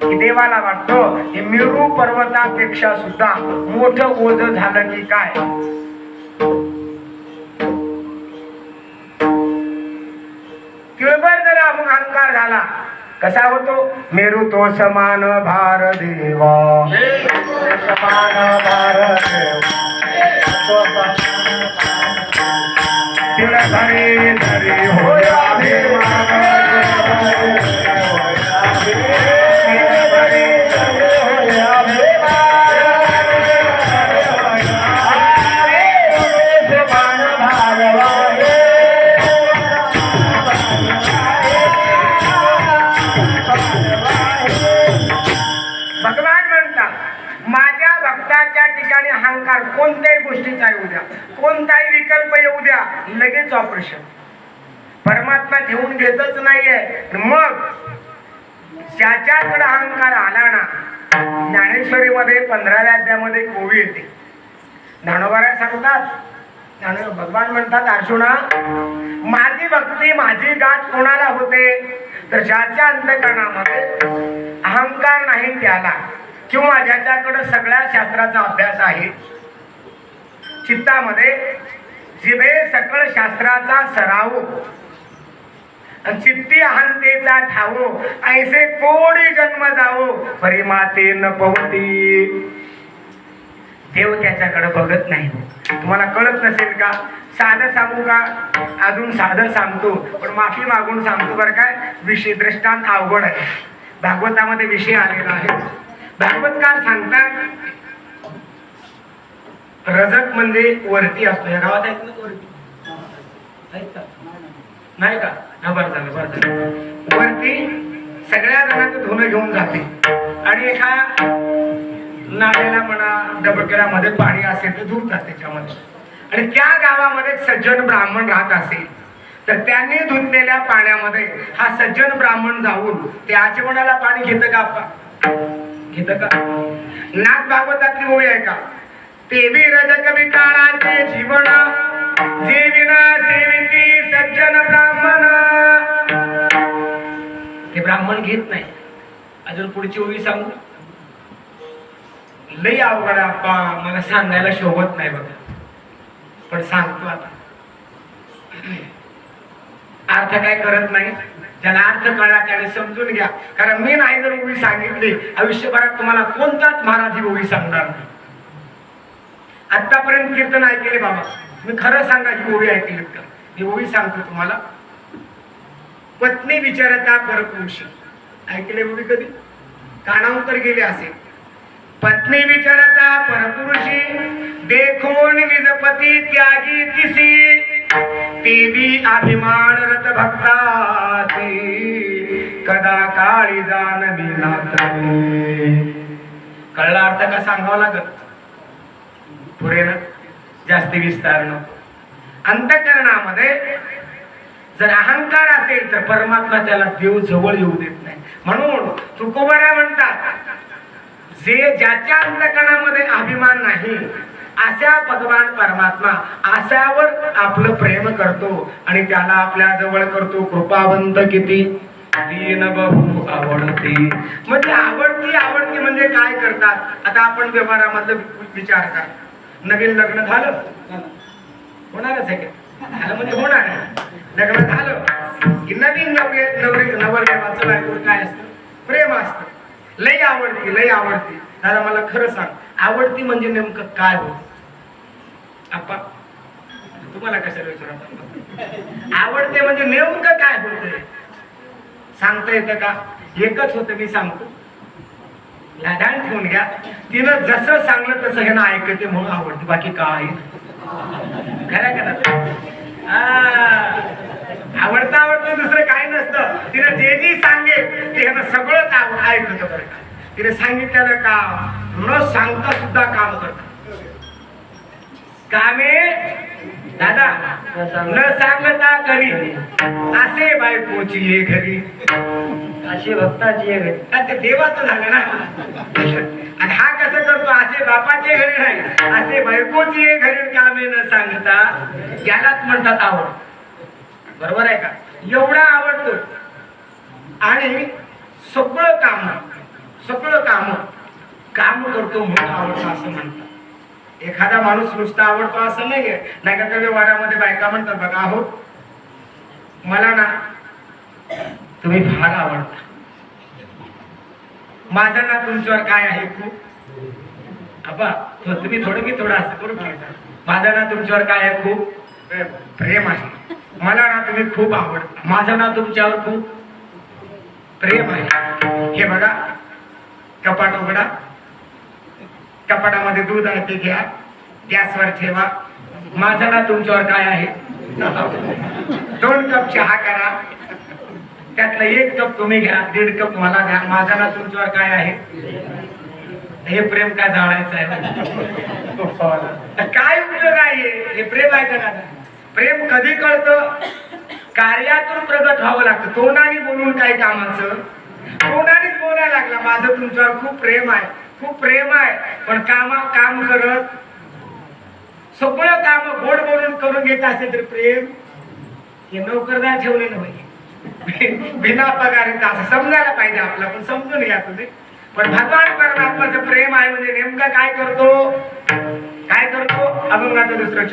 Speaker 1: की देवाला वाटतो हे मेरू पर्वतापेक्षा सुद्धा मोठं ओझ झालं की काय. किळभर जर अहंकार झाला कसा होतो? मेरू तो समान भार देवा, समान भार देवा, तिला धरी धरी होया भगवान म्हणतात, माझ्या भक्ताच्या ठिकाणी अहंकार कोणत्याही गोष्टीचा येऊ द्या, कोणताही विकल्प येऊ द्या, लगेच ऑपरेशन. परमात्मा ठेवून घेतच नाहीये. मग ज्याच्याकडे अहंकार आला ना, ज्ञानेश्वरीमध्ये 15व्या अध्यायामध्ये कोवी येते. ज्ञानोबाराय सांगतात, भगवान म्हणतात, अर्जुना माझी भक्ती माझी गाठ कोणाला होते? तर ज्याच्या अंतःकरणामध्ये अहंकार नाही त्याला, किंवा ज्याच्याकडे सगळ्या शास्त्राचा अभ्यास आहे, चित्तामध्ये जिभे सकळ शास्त्राचा सराव, चित्ती अहंतेचा ठावो, ऐसे कोडी जन्म जावो, परिमाते न पवती. देव त्याच्याकडे बघत नाही. तुम्हाला कळत नसेल का? साधं सांगू का? अजून साधं सांगतो, पण माफी मागून सांगतो बरं काय. विषय दृष्टांत अवघड आहे. भागवतामध्ये विषय आलेला आहे. भागवतकार सांगतात, रजक म्हणजे वरती असतो. या गावात आहेत ना वरती? आहेत का? नाही का? बरं झालं, बरं झालं. वरती सगळ्या जणांचं धुणं घेऊन जाते आणि एका नाल्याला म्हणा डबक्यामध्ये पाणी असेल तर धुतात त्याच्यामध्ये. आणि त्या गावामध्ये सज्जन ब्राह्मण राहत असेल तर त्यांनी धुतलेल्या पाण्यामध्ये हा सज्जन ब्राह्मण जाऊन त्या आचमनाला पाणी घेतं का? आपण घेतं का? नाथ भागवतातली ओळी आहे का? तेवी रजक विटाळाचे जीवन, जे विना सेविती सज्जन ब्राह्मण. ते ब्राह्मण घेत नाही. अजून पुढची ओळी सांगू. लई अवघड आहे आप्पा, मला सांगायला शोभत नाही बघा, पण सांगतो आता. अर्थ काय करत नाही, ज्याला अर्थ कळला त्याने समजून घ्या. कारण मी नाही जर ओवी सांगितली, आयुष्यभरात तुम्हाला कोणताच महाराज ही ओवी सांगणार नाही. आतापर्यंत कीर्तन ऐकले बाबा, मी खरं सांगा ही ओवी ऐकलीत का? ही ओवी सांगतो तुम्हाला. पत्नी विचारता परपुरुषी, ऐकले ओवी कधी? कानावर तर गेले असेल. पत्नी विचारता परपुरुषी, देखोन निजपती त्यागी तिसी, तेवी अभिमान रत भक्तासी, कदा काळी जानवी नातवे. कळला अर्थ का सांगावा लागत? पुरे ना, जास्ती विस्तार नको. अंतःकरणामध्ये जर अहंकार असेल तर परमात्मा त्याला देव जवळ येऊ देत नाही. म्हणून तुकोबारा म्हणतात, जे ज्याच्या अंतःकरणामध्ये अभिमान नाही अशा भगवान परमात्मा आशावर आपलं प्रेम करतो आणि त्याला आपल्या जवळ करतो. कृपावंत किती दीन बहु आवडती. म्हणजे आवडती म्हणजे काय करतात? आता आपण व्यवहारामधलं विचार करा. नवीन लग्न झालं, होणारच आहे का? झालं म्हणजे होणार आहे. लग्न झालं की नवीन नवरदेवाचं बायकोवर काय असतं? प्रेम असतं. लई आवडती. दादा मला खरं सांग, आवडती म्हणजे नेमकं काय होत? आप्पा तुम्हाला कशाला विचारत? आवडते म्हणजे नेमकं काय होतंय सांगता येतं का? एकच होतं, मी सांगतो, ध्यान ठेवून घ्या. तिनं जसं सांगलं तसं हे ना ऐकते म्हणून आवडते, बाकी काय खरं का? आवडतं दुसरं काय नसतं. तिनं जे सांगेल ते ह्यानं सगळंच ऐकतं बरं का. तिने सांगितलेलं काम न सांगता सुद्धा काम करत. कामे दादा न सांगता करी, असे बायकोची ये घरी,
Speaker 2: अशी भक्ताची ये घरी.
Speaker 1: ते देवाचं झालं ना. आणि हा कसं करतो? असे बापाचे घरी नाही, असे बायकोची ये घरी, कामे न सांगता. यालाच म्हणतात आवड. बरोबर आहे का? एवढा आवडतो आणि सगळं काम करतो म्हणून आवडतो असं म्हणतात. एखादा माणूस नुसता आवडतो असं नाहीये. नाही का व्यवहारामध्ये बायका म्हणतात बघा, आहो मला ना तुम्ही फार आवडता, माझं ना तुमच्यावर काय आहे खूप. आबा तुम्ही थोडं असं करून घ्यायचं. माझं ना तुमच्यावर काय आहे खूप प्रेम आहे. मला ना तुम्ही खूप आवडता, माझं ना तुमच्यावर खूप प्रेम आहे. हे बघा, कपाट उघडा, कपाटामध्ये दूध आहे ते घ्या, गॅसवर ठेवा. माझं ना तुमच्यावर काय आहे? 2 कप चहा करा, त्यातला 1 कप तुम्ही घ्या, 1.5 कप मला घ्या. माझं ना तुमच्यावर काय आहे? हे प्रेम काय जाळायचं आहे? काय उपयोग आहे? हे प्रेम आहे का? प्रेम कधी कळतं? कार्यातून प्रगट व्हावं लागतं. तोंडाने बोलून काही कामाचं, तोंडानेच बोलायला लागला माझं तुमच्यावर खूप प्रेम आहे, पण काम करत सगळं काम गोड बोलून करून घेत असेल तर प्रेम हे नोकरदार ठेवलेलं पाहिजे, बिना पगारीचं असं समजायला पाहिजे. आपलं पण समजून घ्या तुम्ही. पण भगवान परमात्माचं प्रेम आहे म्हणजे नेमकं काय करतो? अभंगाचं दुसरं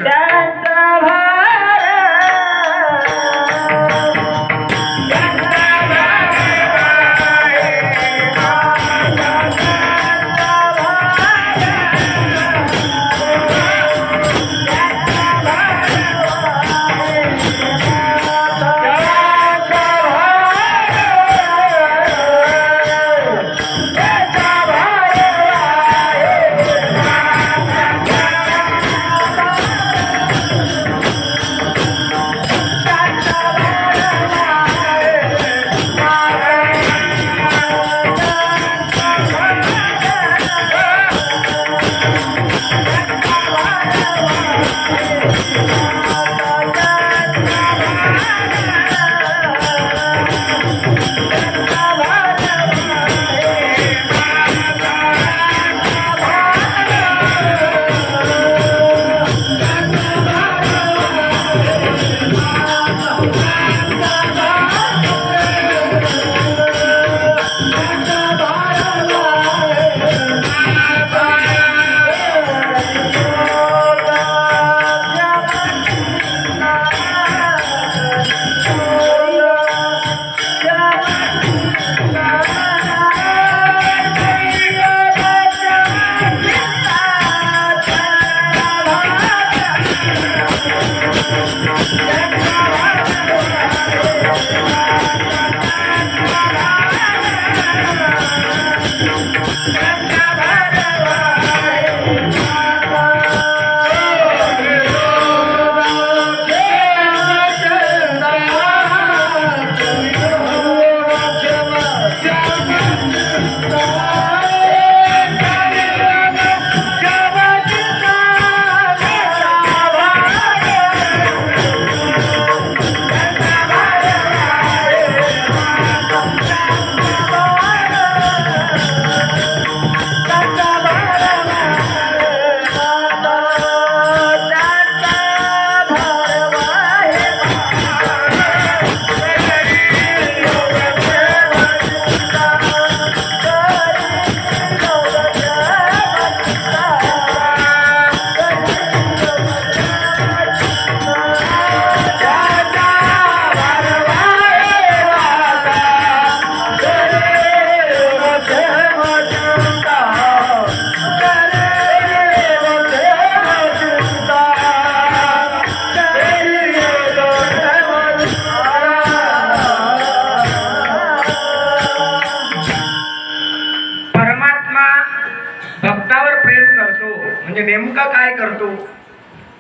Speaker 1: प्रेम करतो म्हणजे नेमकं काय करतो?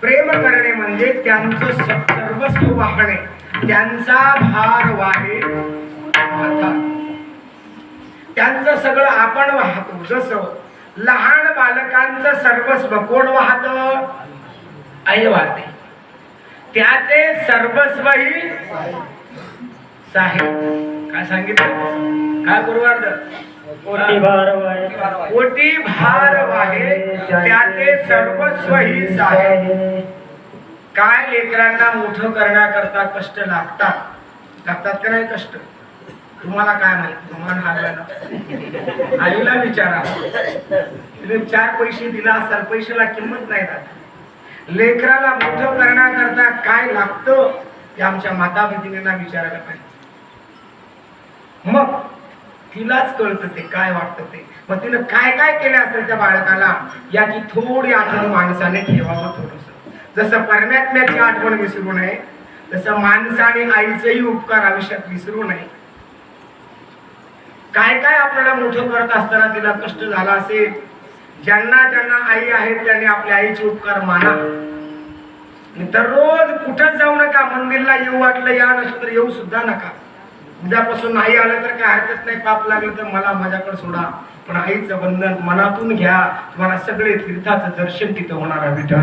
Speaker 1: प्रेम करणे म्हणजे त्यांचं सर्वस्व वाहणे, त्यांचा भार वाहे माथा, त्यांचं सगळं आपण वाहतो. जसं लहान बालकांचं सर्वस्व कोण वाहतं? आई वाहते. त्याचे सर्वस्वही साहेब. काय सांगितलं? काय पूर्वार्ध?
Speaker 2: कोटी भार वाहे.
Speaker 1: कोटी भार वाहे त्याचे सर्वस्वही साहेब. काय लेकरांना मोठं करण्याकरता कष्ट लागतात का नाही कष्ट? तुम्हाला काय माहिती? तुम्हाला हालवायला आईला विचारा. तुम्ही 4 पैसे दिला असाल, पैशाला किंमत नाही राहत. लेकराला मोठं करण्याकरता काय लागतं ते आमच्या माता भगिनींना विचारायला पाहिजे. मग तिलाच कळतं ते काय वाटतं ते. मग तिनं काय काय केलं असेल त्या बाळकाला याची थोडी आठवण माणसाने ठेवावं. थोडस जसं परमात्म्याची आठवण विसरू नये, तसं माणसाने आईचेही उपकार आयुष्यात विसरू नये. काय काय आपल्याला मोठं करत असताना तिला कष्ट झाला असेल. ज्यांना ज्यांना आई आहेत त्यांनी आपल्या आईचे उपकार माना. दररोज कुठं जाऊ नका. मंदिरला येऊ वाटलं या, नसलं तर येऊ सुद्धा नका. उद्यापासून नाही आलं तर काय हरकत नाही, पाप लागलं तर मला माझ्याकडे सोडा, पण आईचं बंधन मनातून घ्या. तुम्हाला सगळे तीर्थाचं दर्शन तिथं होणार आहे. विठ्ठल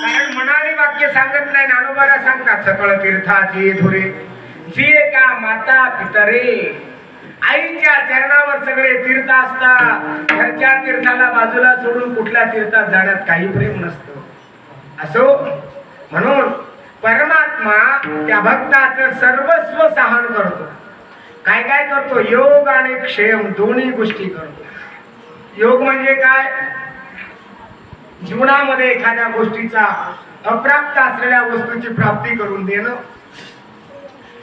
Speaker 1: कारण मनाने वाक्य सांगत नाही, ज्ञानोबाला सांगतात सकळ तीर्थाची धुरे जिये का माता पितरे. आईच्या चरणावर सगळे तीर्थ असतात. घरच्या तीर्थाला बाजूला सोडून कुठल्या तीर्थात जाण्यात काही प्रेम नसतं. असो म्हणून परमात्मा त्या भक्ताचं सर्वस्व सहन करतो. काय काय करतो? योग आणि क्षेम दोन्ही गोष्टी करतो. योग म्हणजे काय? जीवनामध्ये एखाद्या गोष्टीचा अप्राप्त असलेल्या वस्तूची प्राप्ती करून देणं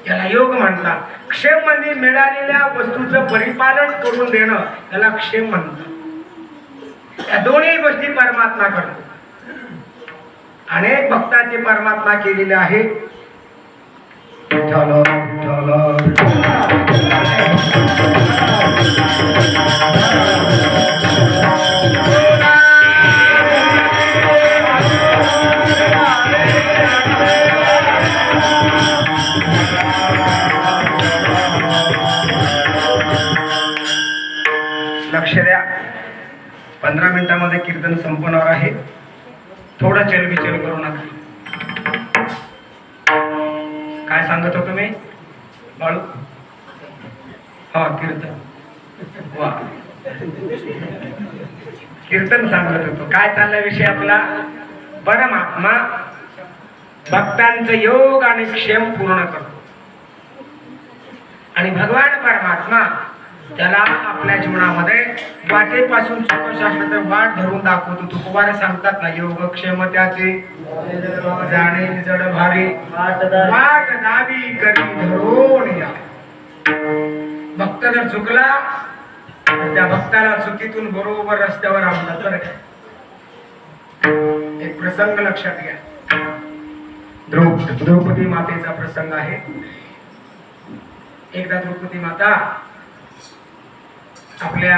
Speaker 1: याला योग म्हणतात. क्षेम म्हणजे मिळालेल्या वस्तूचं परिपालन करून देणं त्याला क्षेम म्हणतात. या दोन्ही गोष्टी परमात्मा करतो. अनेक भक्ताचे परमात्मा केलेले आहे. लक्ष द्या. 15 मिनिटांमध्ये कीर्तन संपणार आहे. थोडं चलबिचल करू नका. काय सांगत होतो मी बाळू? हा कीर्तन. वा, कीर्तन सांगत होतो. काय चालला विषय आपला? परमात्मा भक्तांचं योग आणि क्षेम पूर्ण करतो. आणि भगवान परमात्मा त्याला आपल्या जीवनामध्ये वाटेपासून चुकशास्त्र वाट धरून दाखवतो. तुकोबारे सांगतात ना, योगक्षेम त्याचे जाणे जड भारी वाट दावी करी धरून या. भक्त जर चुकला तर त्या भक्ताला चुकीतून बरोबर रस्त्यावर आणला. तर एक प्रसंग लक्षात घ्या. द्रौपदी मातेचा प्रसंग आहे. एकदा द्रौपदी माता आपल्या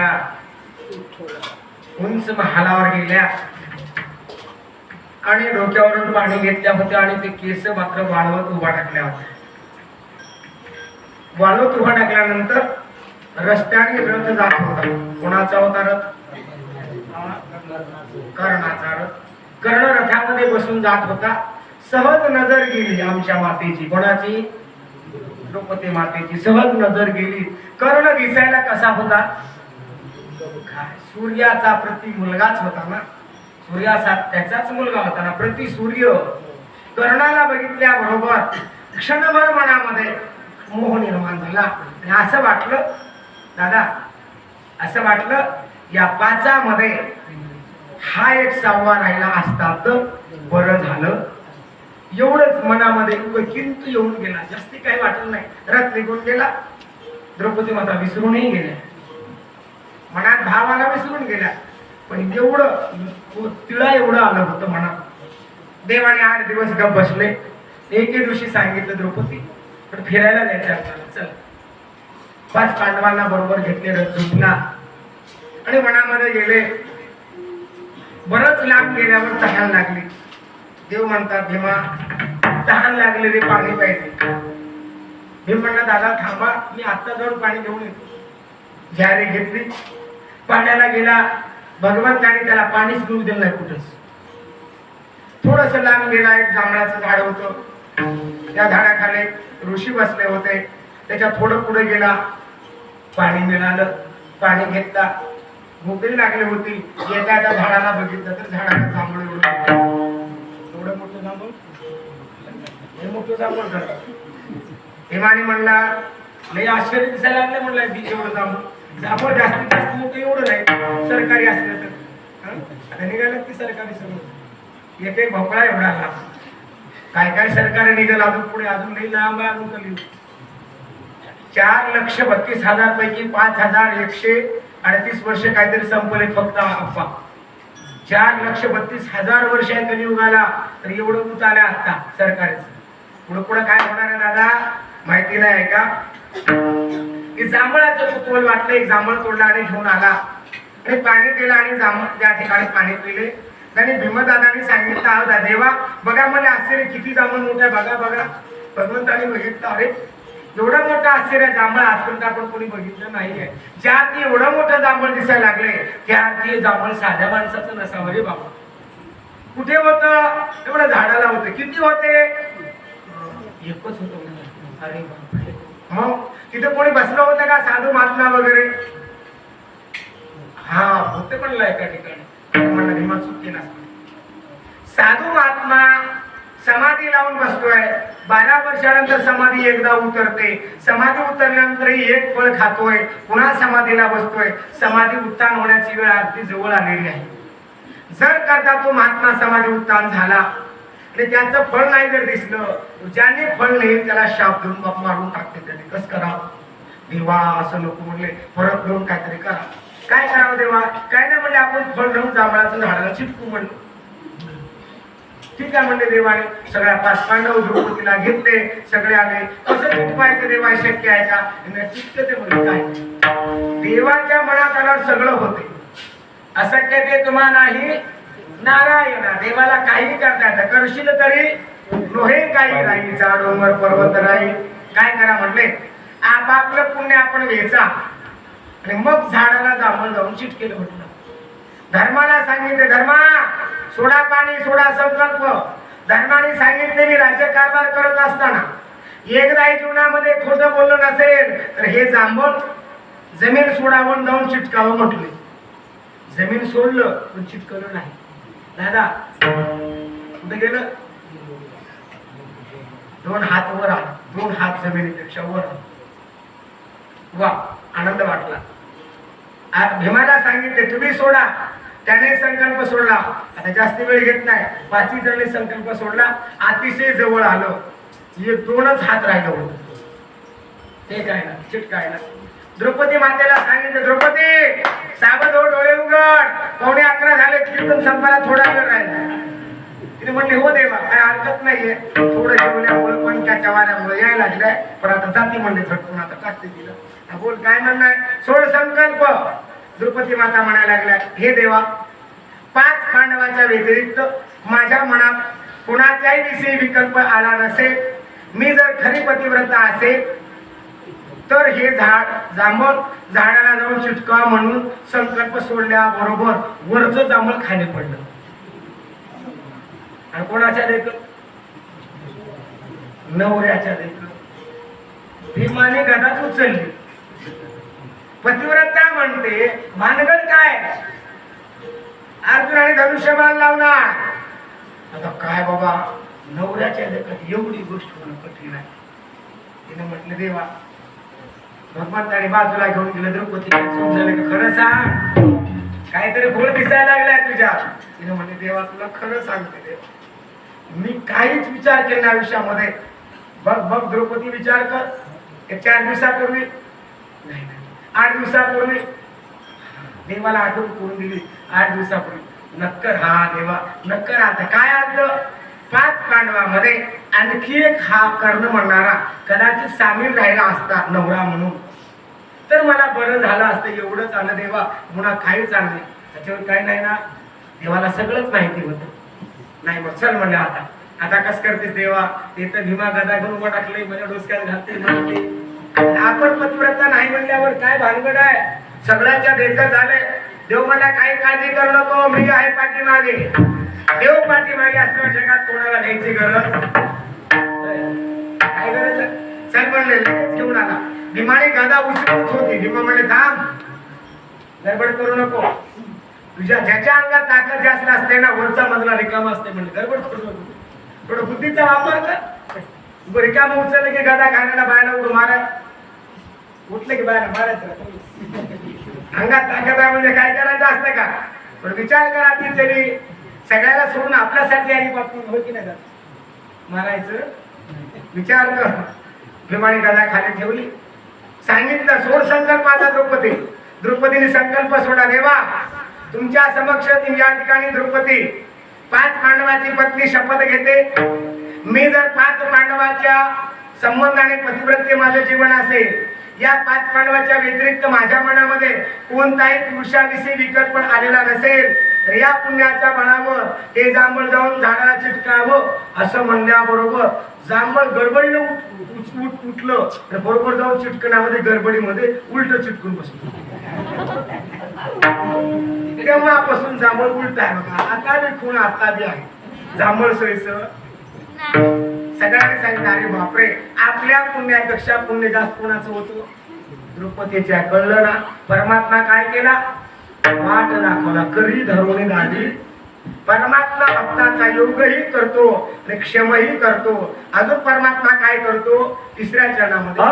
Speaker 1: उंच महालावर गेल्या आणि डोक्यावरून पाणी घेतल्या होत्या आणि ते केस मात्र वाळवत उभा टाकल्या होत्या. वाळवत उभा टाकल्यानंतर रस्त्याने रथ जात होता. कोणाचा होता रथ? कर्णाचा रथ. कर्ण रथामध्ये बसून जात होता. सहज नजर गेली आमच्या मातेची. कोणाची? द्रौपदी मातेची. सहज नजर गेली. कर्ण दिसायला कसा होता? सूर्याचा प्रति मुलगाच होता ना. सूर्याचा त्याचाच मुलगा होता ना, प्रति सूर्य. कर्णाला बघितल्याबरोबर क्षणभर मनामध्ये मोह निर्माण झाला. आणि असं वाटलं, दादा असं वाटलं या पाचामध्ये हा एक 6वा राहिला असता तर बरं झालं. एवढंच मनामध्ये किंतु येऊन गेला. जास्ती काही वाटलं नाही. रथ निघून गेला. द्रौपदी माता विसरूनही गेल्या. मनात भावाला विसरून गेल्या. पण एवढं तिला एवढं आलं होतं मनात. देवाने 8 दिवस गप बसले. एके दिवशी सांगितलं द्रौपदी पण फिरायला जायचं आपल्याला, चल. 5 पांडवांना बरोबर घेतले रथजूंना आणि वनामध्ये गेले. बरंच लांब गेल्यावर तहान लागली. देव म्हणतात भीमा तहान लागले रे, पाणी पाहिजे. भीम म्हणला दादा थांबा, मी आत्ता जाऊन पाणी घेऊन येतो. झारे घेतली, पाण्याला गेला. भगवंताने त्याला पाणीच घेऊ दिलं नाही कुठंच. थोडस लांब गेला, एक जांभळाचं झाड होतं. त्या झाडाखाली ऋषी बसले होते. त्याच्या थोडं पुढे गेला, पाणी मिळालं. पाणी घेतला, भूकही लागली होती. एका झाडाला बघितलं तर झाडाला जांभूळ एवढं मोठं जांभूळ, हे मोठं जांभूळ झालं. हेमाने म्हणला लय आश्चर्य दिसायला लागलं. म्हणलं एवढं जांभूळ जास्तीत जास्त मोठं एवढं नाही, सरकारी असलं तर. आता निघालं की सरकारी समोर एक एक भोपळा एवढा आला. काय काय सरकारी निघाल अजून पुढे, अजून नाही लांब आहे, अजून कधी. 4,32,000 पैकी 5,138 वर्ष काहीतरी संपले फक्त अप्पा. 4,32,000 वर्ष आहे कलियुगाला, तर एवढं दूत आलं आता सरकारचं. पुढं पुढं काय होणार आहे दादा माहिती नाही का? की जांभळाचं कुतूहल वाटलं. एक जांभळ तोडला आणि घेऊन आला आणि पाणी दिलं आणि जांभळ त्या ठिकाणी पाणी पिले. आणि भीमदादांनी सांगितलं आहोत देवा बघा मला आश्चर्य किती जांभळ मोठं आहे, बघा बघा. भगवंताने बघितलं अरे एवढं मोठं आश्चर्य जांभळ आजपर्यंत आपण कोणी बघितलं नाहीये. ज्या ती एवढं मोठं जांभळ दिसायला लागले त्या ती जांभळ साध्या माणसाचं नसावं रे बाबा. कुठे होतं? एवढं झाडाला होतं. किती होते? एकच होतं. अरे बापरे. मग तिथे कोणी बसलं होतं का साधू महात्मा वगैरे? हा होते म्हणलं एका ठिकाणी. म्हणलं भीमा चुकी नसते. साधू महात्मा समाधी लावून बसतोय. 12 वर्षानंतर समाधी एकदा उतरते. समाधी उतरल्यानंतर एक फळ खातोय, पुन्हा समाधीला बसतोय. समाधी उत्थान होण्याची वेळ अगदी जवळ आलेली आहे. जर करता तो महात्मा समाधी उत्थान झाला आणि त्याचं फळ नाही जर दिसलं, ज्याने फळ नाही त्याला शाप देऊन बाप मारून टाकते. त्यांनी कसं करावं देवा? असं नको म्हणले, परत देऊन काहीतरी करा. काय करावं देवा? काय नाही म्हणले आपण फळ घेऊन जांभळाचं झाडाला चिटकू म्हणलं. ठीक आहे म्हणले देवाने. सगळ्या 5 पांडव द्रौपदीला घेतले. सगळे आले. कसं चिटवायचं देवा, शक्य आहे का? चिटकते म्हणजे काय? देवाच्या मनात आल्यावर सगळं होते. अशक्य ते तुम्हा नाही नारायणा. देवाला काही करता येतं. करशील तरी नोहे काही राही, डोंगर पर्वत राही. काय करा म्हणले आपापलं पुण्य आपण वेचा आणि मग झाडाला जांभळ जाऊन चिटकेलं म्हटलं. धर्माला सांगितले धर्मा सोडा पाणी सोडा संकल्प. धर्माने सांगितले मी राज्यकारभार करत असताना एकदाही जीवनामध्ये खोटं बोललं नसेल तर हे जांभळ जमीन सोडावून जाऊन चिटकावं म्हटले. जमीन सोडलं पण चिटकलं नाही. दादा कुठे गेलं? 2 हात वर आला. 2 हात जमिनीपेक्षा वर. वा आनंद वाटला. भीमाला सांगितले तुम्ही सोडा. त्याने संकल्प सोडला. आता जास्त वेळ घेत नाही. 5 जणांनी संकल्प सोडला. अतिशय जवळ आलं. 2च हात राहिलं होतं. ते काय ना चिटकायला. द्रौपदी मातेला सांगितलं द्रौपदी सावध हो, डोळे उघड. 11:15 झाले, कीर्तन संपायला थोडा वेळ राहिला. तिने म्हणले हो देवा काय हरकत नाहीये. थोडं जेवल्यामुळे पंख्याच्या वाऱ्यामुळे यायला लागलाय, पण आता जाती म्हणले झटकून आता टाकते तिला. बोल काय म्हणणार? सोड संकल्प. द्रौपदी माता म्हणायला लागल्या हे देवा 5 पांडवांच्या व्यतिरिक्त माझ्या मनात कोणाच्याही विषयी विकल्प आला नसेल. मी जर खरी पतिव्रता असेल तर हे जांभळ झाडाला जाऊन चिटका म्हणून संकल्प सोडल्याबरोबर वरचं जांभळ खाली पडलं. आणि कोणाच्या देखत? नवऱ्याच्या देखत. भीमाने गदाच उचलली. पतिव्रता म्हणते भानगड काय? अर्जुनाने धनुष्यबाण लावणार. आता काय बाबा नवऱ्याच्या देखत एवढी गोष्ट होणं कठीण आहे. तिने म्हटलं देवा भगवंताने बाजूला घेऊन गेलं. द्रौपदी समजायला की खरं सांग काहीतरी भूल दिसायला लागलाय तुझ्या. तिने म्हणले देवा तुला खरं सांगते देवा मी काहीच विचार केला आयुष्यामध्ये. बघ बघ द्रौपदी विचार कर. 4 दिवसापूर्वी नाही 8 दिवसापूर्वी देवाला आठवण करून दिली. 8 दिवसापूर्वी नक्कर. हा देवा नक्कर. आता काय आलं? 5 पांडवामध्ये आणखी एक हा कर्ण म्हणणारा कदाचित सामील राहिला असता नवरा म्हणून, तर मला बरं झालं असतं. एवढंच आलं देवा, पुन्हा काहीच आलं नाही. त्याच्यावर काही नाही ना, देवाला सगळंच माहिती होतं. नाही मग चल म्हणलं, आता कस करतेस देवा, ते तर भीमा गदा घेऊन उभं टाकले, माझ्या डोसक्यात घालते म्हणते. आपण पतिव्रता नाही म्हणल्यावर काय भानगड आहे. सगळ्यांच्या देखत झाले. देव म्हणला काही काळजी करू नको, मी आहे पाठीमागे. देव पाठीमागे असल्यावर जगात कोणाला घ्यायची गरज काय गरज आहे. चल म्हणले, लगेच घेऊन आला. भीमाने गदा उचलूच होती. भीमा म्हणले थांब, गडबड करू नको. ज्याच्या अंगात ताकद जास्त असते ना, वरचा मजला रिकामा असते. म्हणजे गडबड करू नको, थोडं बुद्धीचा वापर कर. रिकामा उचलले की गदा घालायला बायला उभं मारा, उठले की बायला मारायचं. अंगात ताकद आहे म्हणजे काय करायचं असतं का. पण विचार करा, ती तरी सगळ्याला सोडून आपल्यासाठी आणि बाबतीत हो की नाही मारायचं. विचार कर. भीमाने गदा खाली ठेवली, सांगितलं सोड संकल्पाचा द्रौपदी. द्रौपदीने संकल्प सोडा. देवा तुमच्या समक्ष या ठिकाणी द्रौपदी 5 पांडवाची पत्नी शपथ घेते. मी जर 5 पांडवाच्या संबंधाने पतिव्रते माझं जीवन असेल, या 5 पांडवाच्या व्यतिरिक्त माझ्या मनामध्ये कोणताही पुरुषाविषयी विकट पण आलेला नसेल, तर या पुण्याच्या बळावर हे जांभळ जाऊन झाडाला चिटकावं. असं म्हणल्याबरोबर जांभळ गडबडीनं उठलं, तर बरोबर जाऊन चिटकण्यामध्ये गडबडीमध्ये उलट चिटकून बसलो. तेव्हापासून जांभळ उलट आहे बघा. आता बी खूण आता बी आहे जांभळ सोयीचं. सगळ्यांनी सांगितलं अरे बापरे, आपल्या पुण्यापेक्षा पुण्य जास्त कोणाचं होतं. द्रौपदीच्या कळलं ना. परमात्मा काय केला, वाट दाखवला, करी धरून गाडी. परमात्मा भक्ताचा योगही करतो आणि क्षमही करतो. अजून परमात्मा काय करतो, 3ऱ्या चरणामध्ये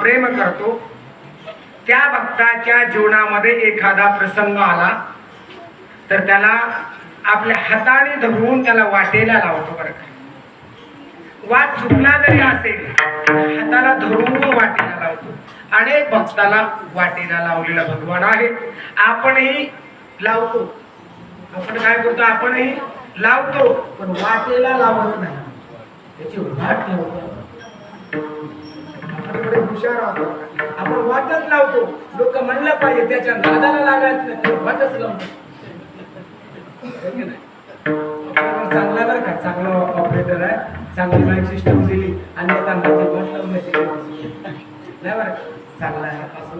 Speaker 1: प्रेम करतो त्या भक्ताच्या जीवनामध्ये एखादा प्रसंग आला तर त्याला आपल्या हाताने धरून त्याला वाटेला लावतो बरं का. वाट चुकला जरी असेल हाताला धरून वाटेला लावतो. अनेक भक्ताला वाटेला लावलेला भगवान आहे. आपणही लावतो. आपण काय करतो? आपणही लावतो पण वाटेला लावत नाही, त्याची वाट लावतो. आपण एवढे हुशार आहोत, आपण वाटच लावतो. लोक म्हणलं पाहिजे त्याच्या नादाला लागायचं नाही, वाटच लावतो. चांगला बरं का, चांगला ऑपरेटर आहे, चांगली माईक सिस्टम दिली आणि नाही बरं चांगला आहे. असं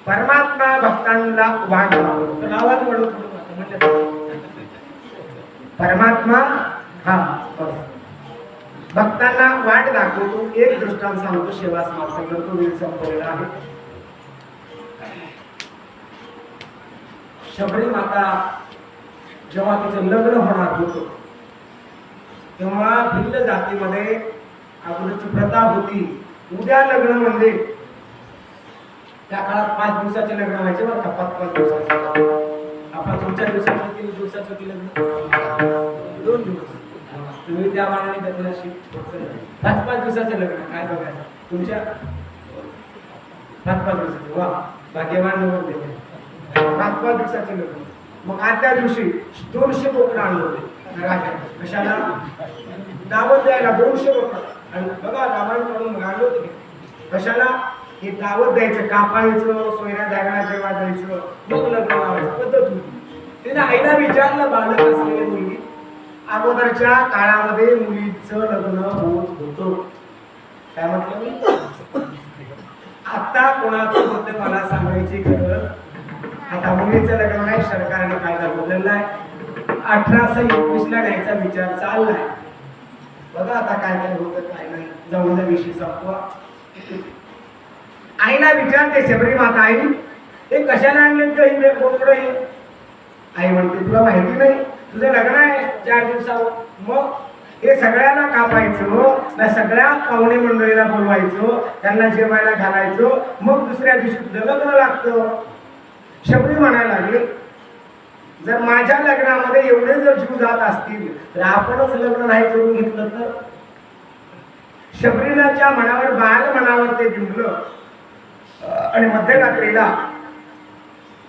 Speaker 1: परमात्मा भक्तांना वाट लावतो. नावात म्हणून परमात्मा हा भक्तांना वाट दाखवतो. एक दृष्टांत सांगतो, सेवा समाप्त करतो, वेळ संपलेला आहे. शबरी माता जेव्हा तिचं लग्न होणार होतं तेव्हा भिल्ल जातीमध्ये अगोदरची प्रथा होती, उद्या लग्न म्हणजे त्या काळात 5 दिवसाचे लग्न व्हायचे बरं का. 5 दिवसाचे. आपण तुमच्या दिवसात किती दिवसाचं होती लग्न? 2 दिवस. तुम्ही त्या मानाने दत्तनाशी 5 दिवसाचे लग्न काय बघायचं तुमच्या 5 दिवसाचे. वा भाग्यवान निवड देते. 5 दिवसाचे लग्न. मग आजच्या दिवशी 200 बोकडं आणले होते राजा. कशाला? दावत द्यायला 200 बोकडं. आणि बघा रामायण करून आणलं होते कशाला? हे दावत द्यायचं, कापायचं, सोयऱ्या जागरणा जेव्हा द्यायचं, मग लग्न लावायचं पद्धत होती. तिने आईला विचारलं, बालक असलेली मुलगी. अगोदरच्या काळामध्ये मुलीचं लग्न होत होतं. काय म्हटलं? आता कोणाचं होतं मला सांगायची गरज. आता मुलीचं लग्न नाही, सरकारने कायदा बदलला आहे. 1821ला न्यायचा विचार चाललाय. बघा आता काय काय होतं काय नाही. जाऊन विषय संपवा. आईला विचारते शबरी माता, आई हे कशाला आणले काही कोणकडे? आई म्हणते तुला माहिती नाही, तुझं लग्न आहे 4 दिवसावर. मग हे सगळ्यांना कापायचं, त्या सगळ्या पाहुणे मंडळीला बोलवायचं, त्यांना जेवायला घालायचं, मग दुसऱ्या दिवशी तुझं लग्न लागतं. शबरी म्हणायला लागली, जर माझ्या लग्नामध्ये एवढे जर जीव जात असतील तर आपणच लग्न नाही करून घेतलं तर? शबरीनाच्या मनावर बाल मनावर ते बिंबलं. आणि मध्यरात्रीला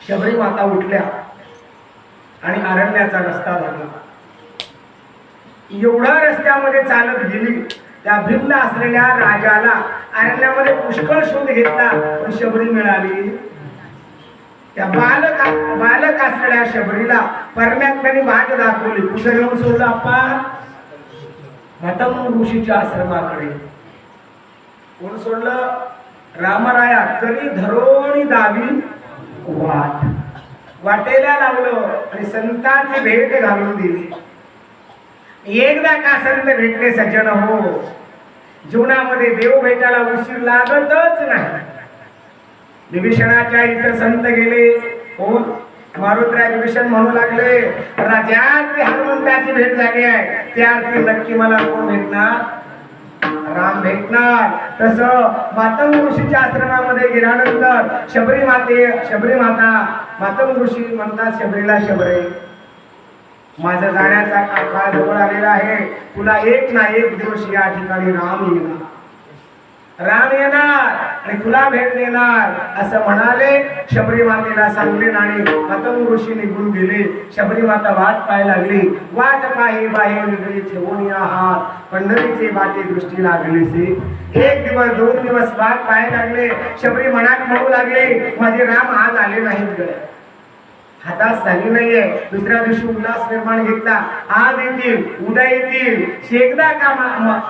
Speaker 1: शबरी माता उठल्या आणि अरण्याचा रस्ता धरला. एवढा रस्त्यामध्ये चालत गेली, त्या भिल्ल असलेल्या राजाला अरण्यामध्ये पुष्कळ शोध घेतला पण शबरी मिळाली. त्या बालक असलेल्या शबरीला परमात्म्याने वाट दाखवली. कुठे घेऊन सोडलं? आपण मतम ऋषीच्या आश्रमाकडे. कोण सोडलं? रामराया. करी धरोणी दावी वाट. वाटेला लावलं आणि संतांची भेट घालून दिली. एकदा का संत भेटले सज्जन हो, जीवनामध्ये देव भेटायला उशीर लागतच नाही. विभीषणाच्या इथं संत गेले. कोण? मारुतराय विभीषण म्हणू लागले, राजा हनुमंताची भेट झाली आहे, त्यार्थी नक्की मला कोण भेटणार? राम भेटणार. तसं मातंग ऋषीच्या आश्रमामध्ये गेल्यानंतर शबरी माता मातंग ऋषी म्हणतात शबरीला, शबरे माझा जाण्याचा काळ जवळ आलेला आहे. तुला एक ना एक दिवस या ठिकाणी राम येणार आणि तुला भेट देणार असं म्हणाले. शबरी मातेला सांगले आणि मतंग ऋषी निघून गेले. शबरी माता वाट पाहायला लागली. वाट पाहे बाहेर निघली ठेवून या हात, पंढरीचे वाटे दृष्टी लागलीसे. 1 दिवस 2 दिवस वाट पाहायला लागले. शबरी मनात म्हणू लागले, माझे राम आज आले नाहीत गड्या, हातात झाली नाहीये. दुसऱ्या दिवशी उल्हास निर्माण घेतला, आज येतील उद्या येतील. शेकदा का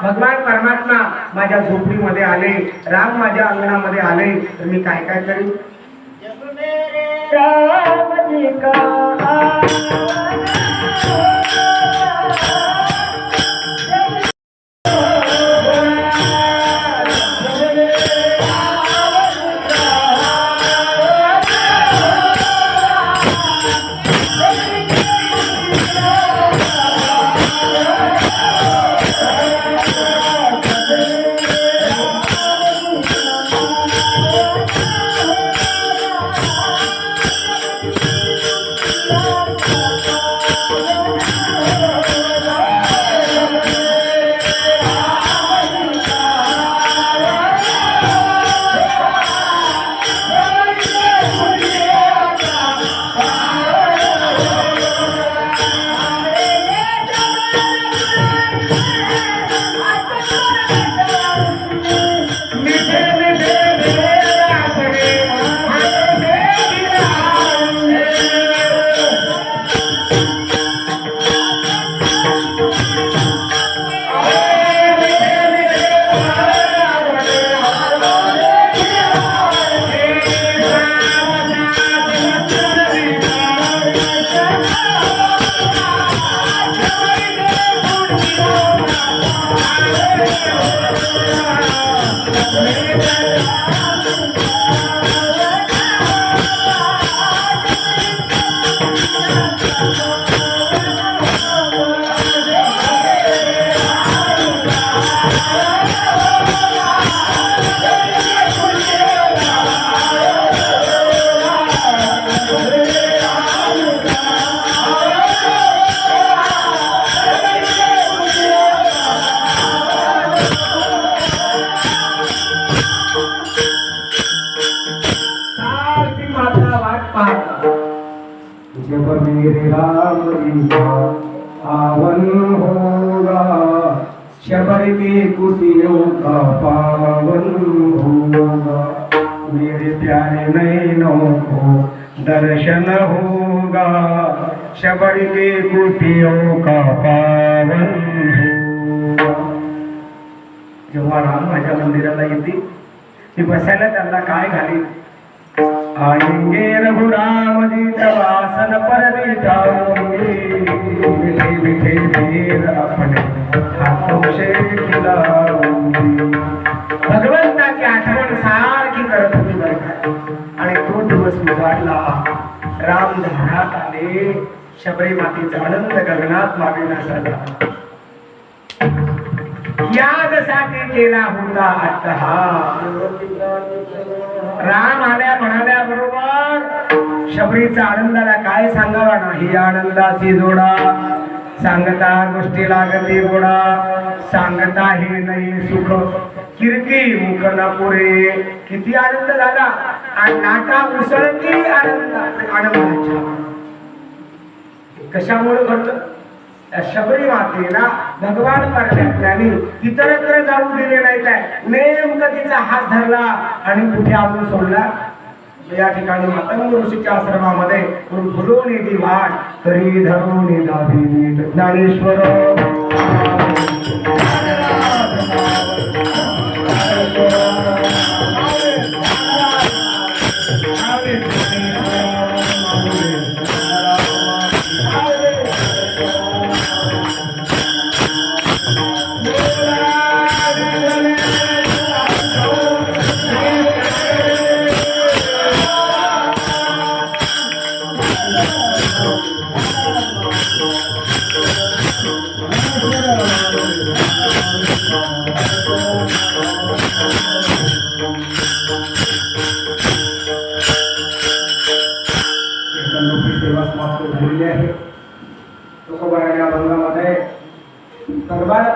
Speaker 1: भगवान परमात्मा माझ्या झोपडीमध्ये आले, राम माझ्या अंगणामध्ये आले तर मी काय काय करीन? सारखी माता वाट पाहता जब मेरे राम जी आवन होगा शबर की कुटियों का पावन होगा मेरे प्यारे नैनों को दर्शन होगा शबर की कुटियों का पावन होगा जेव्हा राम माझ्या मंदिराला येतील मी बसायला त्यांना काय घालीन आएंगे रघुराम जी तब आसन पर बिठाऊंगे मीठे मीठे तीर अपने हाथों से खिलाऊंगी भगवंताची आठवण सारखी करत होती बरं का आणि तो दिवस उजाडला राम धारात आले शबरी मातेचा आनंद गगनात मावेना झाला यागसाठी केला होता अट्टहास राम आल्या म्हणाल्या बरोबर शबरीचा आनंदाला काय सांगावा नाही आनंदाची जोडा सांगता गोष्टी लागते गोडा सांगता हे नाही सुख कीर्ती मुख न पुरे किती आनंद झाला आणि नाटा उसळती आनंदाच्या कशामुळे घडलं त्या शबरी मातेला भगवान परमात्म्याने इतरत्र जाऊ दिले नाही काय नेमकं तिचा हात धरला आणि कुठे आणून सोडला या ठिकाणी मातंग ऋषीच्या आश्रमामध्ये फुलोनी दिवाण तरी धरून दाबी ज्ञानेश्वर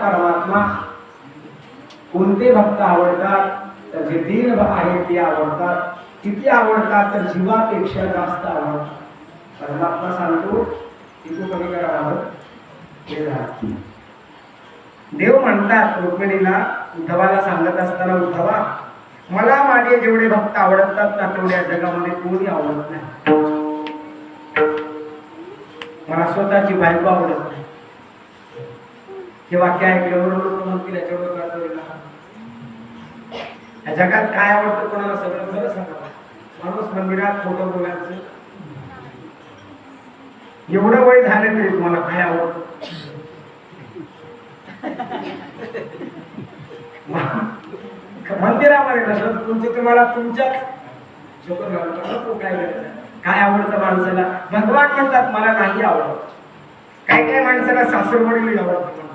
Speaker 1: परमात्मा कोणते भक्त आवडतात तर जे दीन आहेत ते आवडतात किती आवडतात तर जीवापेक्षा जास्त आवडतात परमात्मा सांगतो की तू कमी करावं देव म्हणतात रुक्मिणीला उद्धवाला सांगत असताना उद्धवा मला माझे जेवढे भक्त आवडतात ना तेवढ्या जगामध्ये कोणी आवडत नाही मला स्वतःची बायको आवडत नाही हे वाक्य ऐकल्यावर लोक म्हणतील याच्यावर या जगात काय आवडतं कोणाला सगळं खरं सांगा माणूस मंदिरात फोटो बघायचं एवढं वय झालं तरी तुम्हाला काय आवडतं मंदिरामध्ये नसलं तर तुमचे तुम्हाला तुमच्याच काय आवडतं माणसाला भगवान म्हणतात मला नाही आवडत काय काय माणसाला सासरवडील आवडतं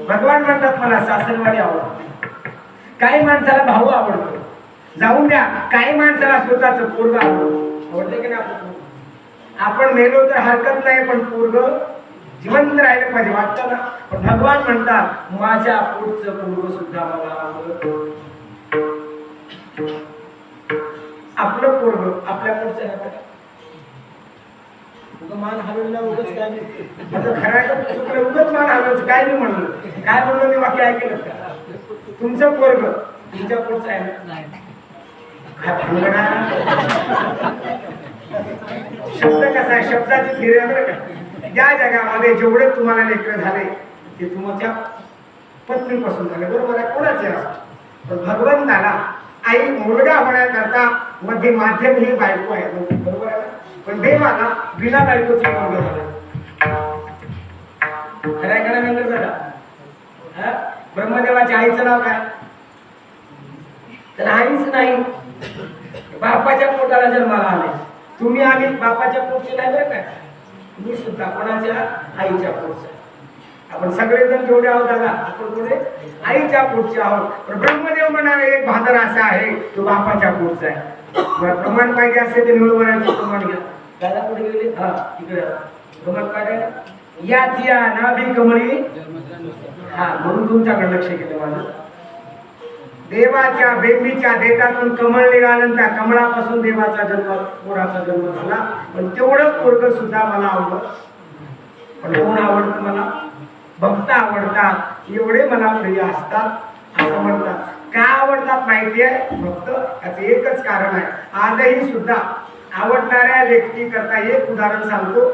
Speaker 1: भगवान म्हणतात मला सासरवाडी आवडते काही माणसाला भाऊ आवडतो जाऊन द्या, काही माणसाला स्वतःच पोरग आवडते की नाही? आपण मेलो तर हरकत नाही, पण पोरग जिवंत राहिलं पाहिजे, वाटतं ना? पण भगवान म्हणतात माझ्या पोटचं पोरग सुद्धा मला आवडतं. आपलं पोरग आपल्या पोटचं आहे बघा. मान हलवला उगच काय नाही, खरं उगच मान हलवायचं काय नाही म्हणलं. काय म्हणलं मी वाक्य ऐकलं का? तुमचं पोरग तुमच्या पोटचं आहे ना? शब्द कसा आहे, शब्दाची थिअरी आहे बरं का. ज्या जगामध्ये जेवढे तुम्हाला लेकर झाले ते तुमच्या पत्नीपासून झाले, बरोबर आहे, कोणाचे असतात. पण भगवंताला आई मुलगा होण्याकरता मध्ये माध्यम ही बायको आहे, बरोबर आहे. पण देवाला बिना बायकोची मुलगा झाला. खऱ्याकडे नंतर बघा, ब्रह्मदेवाच्या आईचं नाव काय? तर आईच नाही, बापाच्या पोटाला जन्माला आले. तुम्ही आम्ही बापाच्या पोटचे नाही बरं काय. मी सुद्धा कोणाच्या? आईच्या पोटचे. आपण सगळेजण जेवढे आहोत दादा, आपण पुढे आईच्या पोटचे आहोत. पण ब्रह्मदेव म्हणाले एक भादर असा आहे तो बापाच्या पोटचा आहे. प्रमाण पाहिजे असेल ते निवडवण्याचे प्रमाण घ्या. दादा पुढे गेले, हा तिकडे प्रमाण पाहिजे याची नाभी कमळी, हा म्हणून तुमच्याकडे लक्ष केलं माझं. देवाच्या बेंबीच्या देठातून कमळ निघालं, त्या कमळापासून देवाचा जन्म, पोराचा जन्म झाला. पण तेवढं पोरग सुद्धा मला आवडत. पण कोण आवडतं मला? भक्त आवडतात, एवढे मला प्रिय असतात असं म्हणतात. का आवडतात माहितीये? भक्त. त्याचं एकच कारण आहे. आजही सुद्धा आवडणाऱ्या व्यक्ती करता एक उदाहरण सांगतो.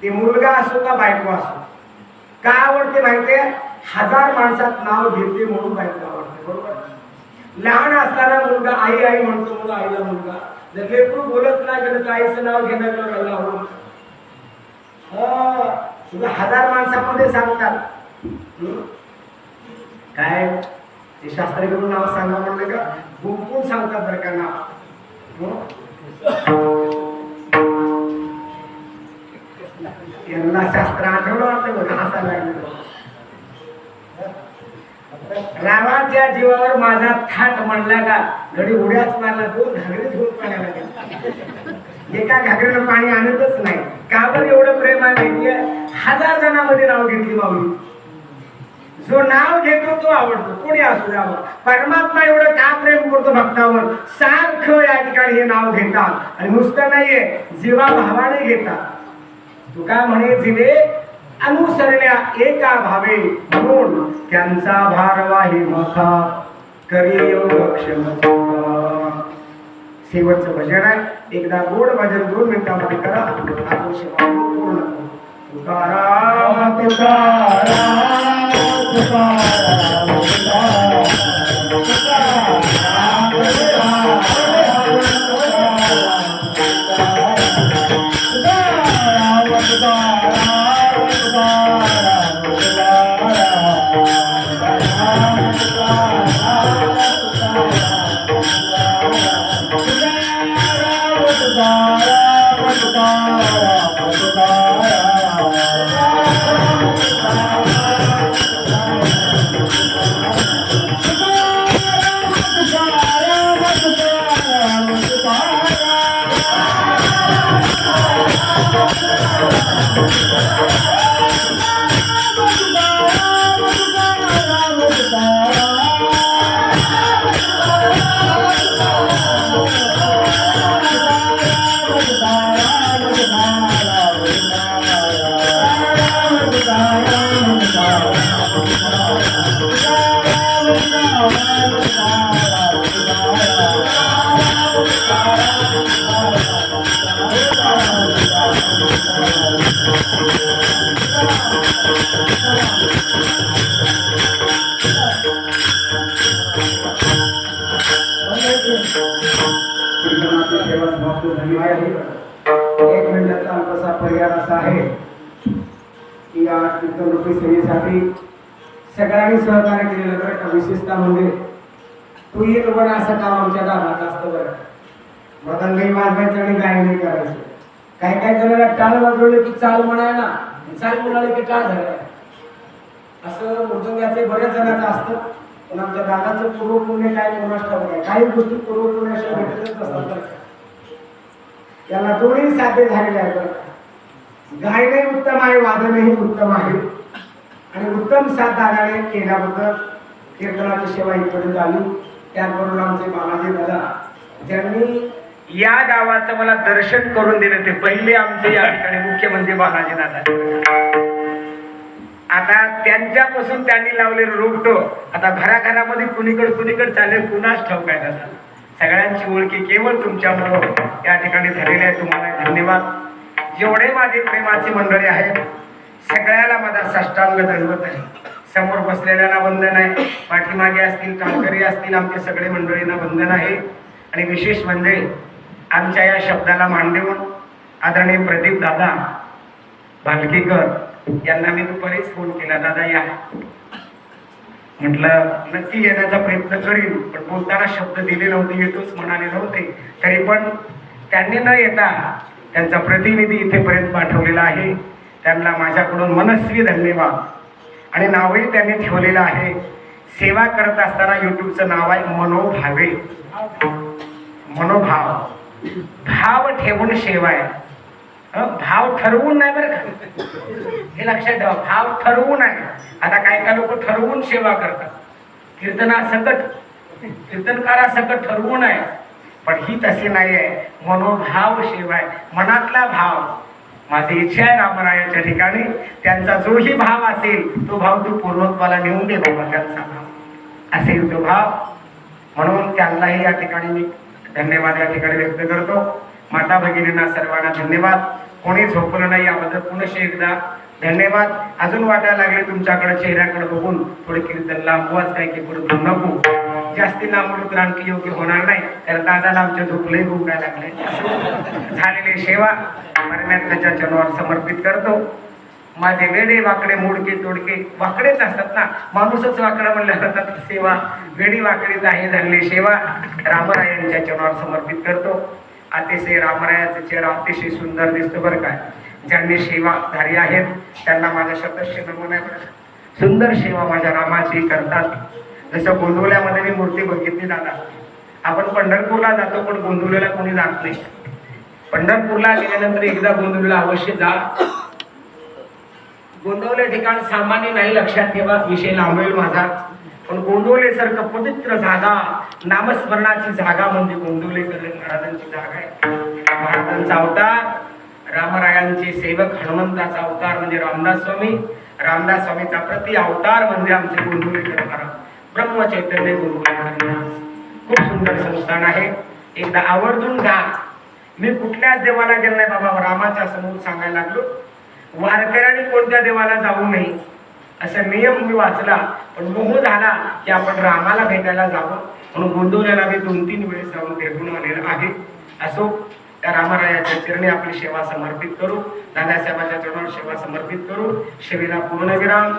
Speaker 1: ते मुलगा असो का बायको असो, का आवडते माहितीये? 1000 माणसात नाव घेते म्हणून बायको आवडते, बरोबर. लहान असताना मुलगा आई आई म्हणतो म्हणून आईला मुलगा. जर लेकरू बोलत नाही गेलं तर आईचं नाव घेण्याला आवडतं. तुला 1000 माणसामध्ये सांगतात काय ते शास्त्रीकडून नाव सांगा म्हणलं का गुंपून सांगतात बरं का नाव. यांना शास्त्र आठवलं वाटतं बघा, हसायला लागलं. रावाच्या जीवावर माझा थाट म्हणला का घडी उड्याच मारला, 2 घागरे घेऊन पाण्याला गेला. एका घागरीनं पाणी आणतच नाही. का बरं एवढं प्रेम आहे माहितीये? 1000 जणांमध्ये नाव घेतली माऊली. जो नाव घेतो तो आवडतो, कोणी असू द्यावं. परमात्मा एवढं का प्रेम करतो भक्तावर, सारखं या ठिकाणी हे नाव घेतात. आणि नुसतं नाहीये, जीवा भावाने घेतात. तू काय म्हणे? जीवे अनुसरल्या एका भावे, म्हणून त्यांचा भारवाही मखा करी योग क्षम. शेवटचं भजन आहे, एकदा गोड भजन 2 मिनिटांमध्ये करा. आपण सेवा पूर्ण करू. तुकाराम तुकाराम तुकाराम एक मिनिटाचा अल्पसा पर्याय असा आहे की या कीर्तनरूपी सेवेसाठी सगळ्यांनी सहकार्य केलेलं बरं का. विशेषतः म्हणजे तू एक बन असं काम आमच्या गावात असतं बरं. मृदंगही वाजवायचं आणि गायनही करायचं. काही काही जणांना टाळ वाजवले की चाल म्हणाय ना, चाल म्हणाले की टाळ धराय. असं मृदंगाचे बऱ्याच जणांचं असतं. पण आमच्या दादाचं पूर्व पुण्य काय कोणास ठाऊक आहे. काही गोष्टी पूर्व पुण्याशी भेटतच नसतात बरं का. याला दोन्ही साध्य झालेले आहे बरं का. गायने उत्तम आहे, वादनही उत्तम आहे आणि उत्तम साथ दादाने केल्याबद्दल कीर्तनाची सेवा इथपर्यंत आली. त्याबरोबर आमचे बालाजी दादा ज्यांनी या गावाचं मला दर्शन करून दिलं ते पहिले आमचे या ठिकाणी मुख्य म्हणजे बालाजी दादा. आता त्यांच्यापासून त्यांनी लावलेलं रोपटो आता घराघरामध्ये कुणीकडे चालेल कुणाच ठाऊक आहे दादा. सगळ्यांची ओळखी केवळ तुमच्यामुळं या ठिकाणी झालेली आहे. तुम्हाला धन्यवाद. जेवढे माझे प्रेमाची मंडळी आहेत सगळ्याला माझा साष्टांग दंडवत आहे. समोर बसलेल्याला वंदन आहे, पाठीमागे असतील कामकरी असतील आमचे सगळे मंडळींना वंदन आहे. आणि विशेष म्हणजे आमच्या या शब्दाला मान देऊन आदरणीय प्रदीप दादा भालकेकर यांना मी दुपारीच फोन केला. दादा या म्हटलं, नक्की येण्याचा प्रयत्न करीन, पण बोलताना शब्द दिले नव्हते, येतोच म्हणाले नव्हते. तरी पण त्यांनी न येता त्यांचा प्रतिनिधी इथेपर्यंत पाठवलेला आहे. त्यांना माझ्याकडून मनस्वी धन्यवाद. आणि नावही त्यांनी ठेवलेलं आहे. सेवा करत असताना युट्यूबचं नाव आहे मनोभावे. मनोभाव, भाव ठेवून सेवा आहे. भाव ठरवून नाही बरं का, हे लक्षात ठेवा. भाव ठरवून आहे. आता काही लोक ठरवून सेवा करतात, कीर्तनकारासकट ठरवून आहे, पण ही तशी नाही आहे. मनोभाव सेवा आहे, मनातला भाव. माझी इच्छा आहे रामरायाच्या ठिकाणी त्यांचा जोही भाव असेल तो भाव तू पूर्णत्वाला नेऊन दे बाबा. त्यांचा भाव असेल तो भाव, म्हणून त्यांनाही या ठिकाणी मी धन्यवाद या ठिकाणी व्यक्त करतो. माता भगिनींना सर्वांना धन्यवाद. कोणी झोपलं नाही याबद्दल पुनश्च एकदा धन्यवाद. अजून वाटायला लागले तुमच्याकडे चेहऱ्याकडे बघून थोडे कीर्तन लांबवाच काय की पुढे नको. जास्ती लांबलो तर आणखी योग्य होणार नाही, कारण दादाला आमच्या झोपले भूकाय लागले. झालेली सेवा परमेश्वराच्या चरणावर समर्पित करतो. माझे वेडे वाकडे मोडके तोडके वाकडेच असतात ना, माणूसच वाकडा म्हणल्या जातात. सेवा वेडी वाकडीच आहे. झालेली सेवा रामरायांच्या चरणावर समर्पित करतो. अतिशय रामरायाचा चेहरा अतिशय सुंदर दिसतो बरं काय. ज्यांनी सेवा धारी आहेत त्यांना माझा शतस्य नमन आहे बरं. सुंदर सेवा माझ्या रामाची करतात. जसं गोंदवल्यामध्ये मी मूर्ती बघितली दादा. आपण पंढरपूरला जातो पण गोंदवल्याला कोणी जात नाही. पंढरपूरला गेल्यानंतर एकदा गोंदवल्याला अवश्य जा. गोंदवले ठिकाण सामान्य नाही, लक्षात ठेवा. विषय लांबेल माझा, पण गोंदवले सारखं पवित्र जागा, नामस्मरणाची जागा म्हणजे गोंदवलेकर महाराजांची जागा आहे. महाराजांचा अवतार, रामरायांचे सेवक हनुमंताचा अवतार म्हणजे रामदास स्वामी, रामदास स्वामीचा प्रति अवतार म्हणजे आमचे गोंदवलेकर महाराज, ब्रह्मचैतन्य गोंदवलेकर. खूप सुंदर संस्थान आहे. एकदा आवर्जून जा. मी कुठल्याच देवाला गेलो नाही बाबा, रामाच्या समोर सांगायला लागलो. वारकऱ्यांनी कोणत्या देवाला जाऊ नये असा नियम मी वाचला, पण मोह झाला की आपण रामाला भेटायला जावं, म्हणून गोंदवल्याला मी 2-3 वेळेस जाऊन भेटून आलेला आहे. असो, त्या रामरायाच्या चरणी आपली सेवा समर्पित करू. दादासाहेबांच्या चरणावर सेवा समर्पित करू. सेवेला पूर्णविराम.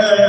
Speaker 1: Hare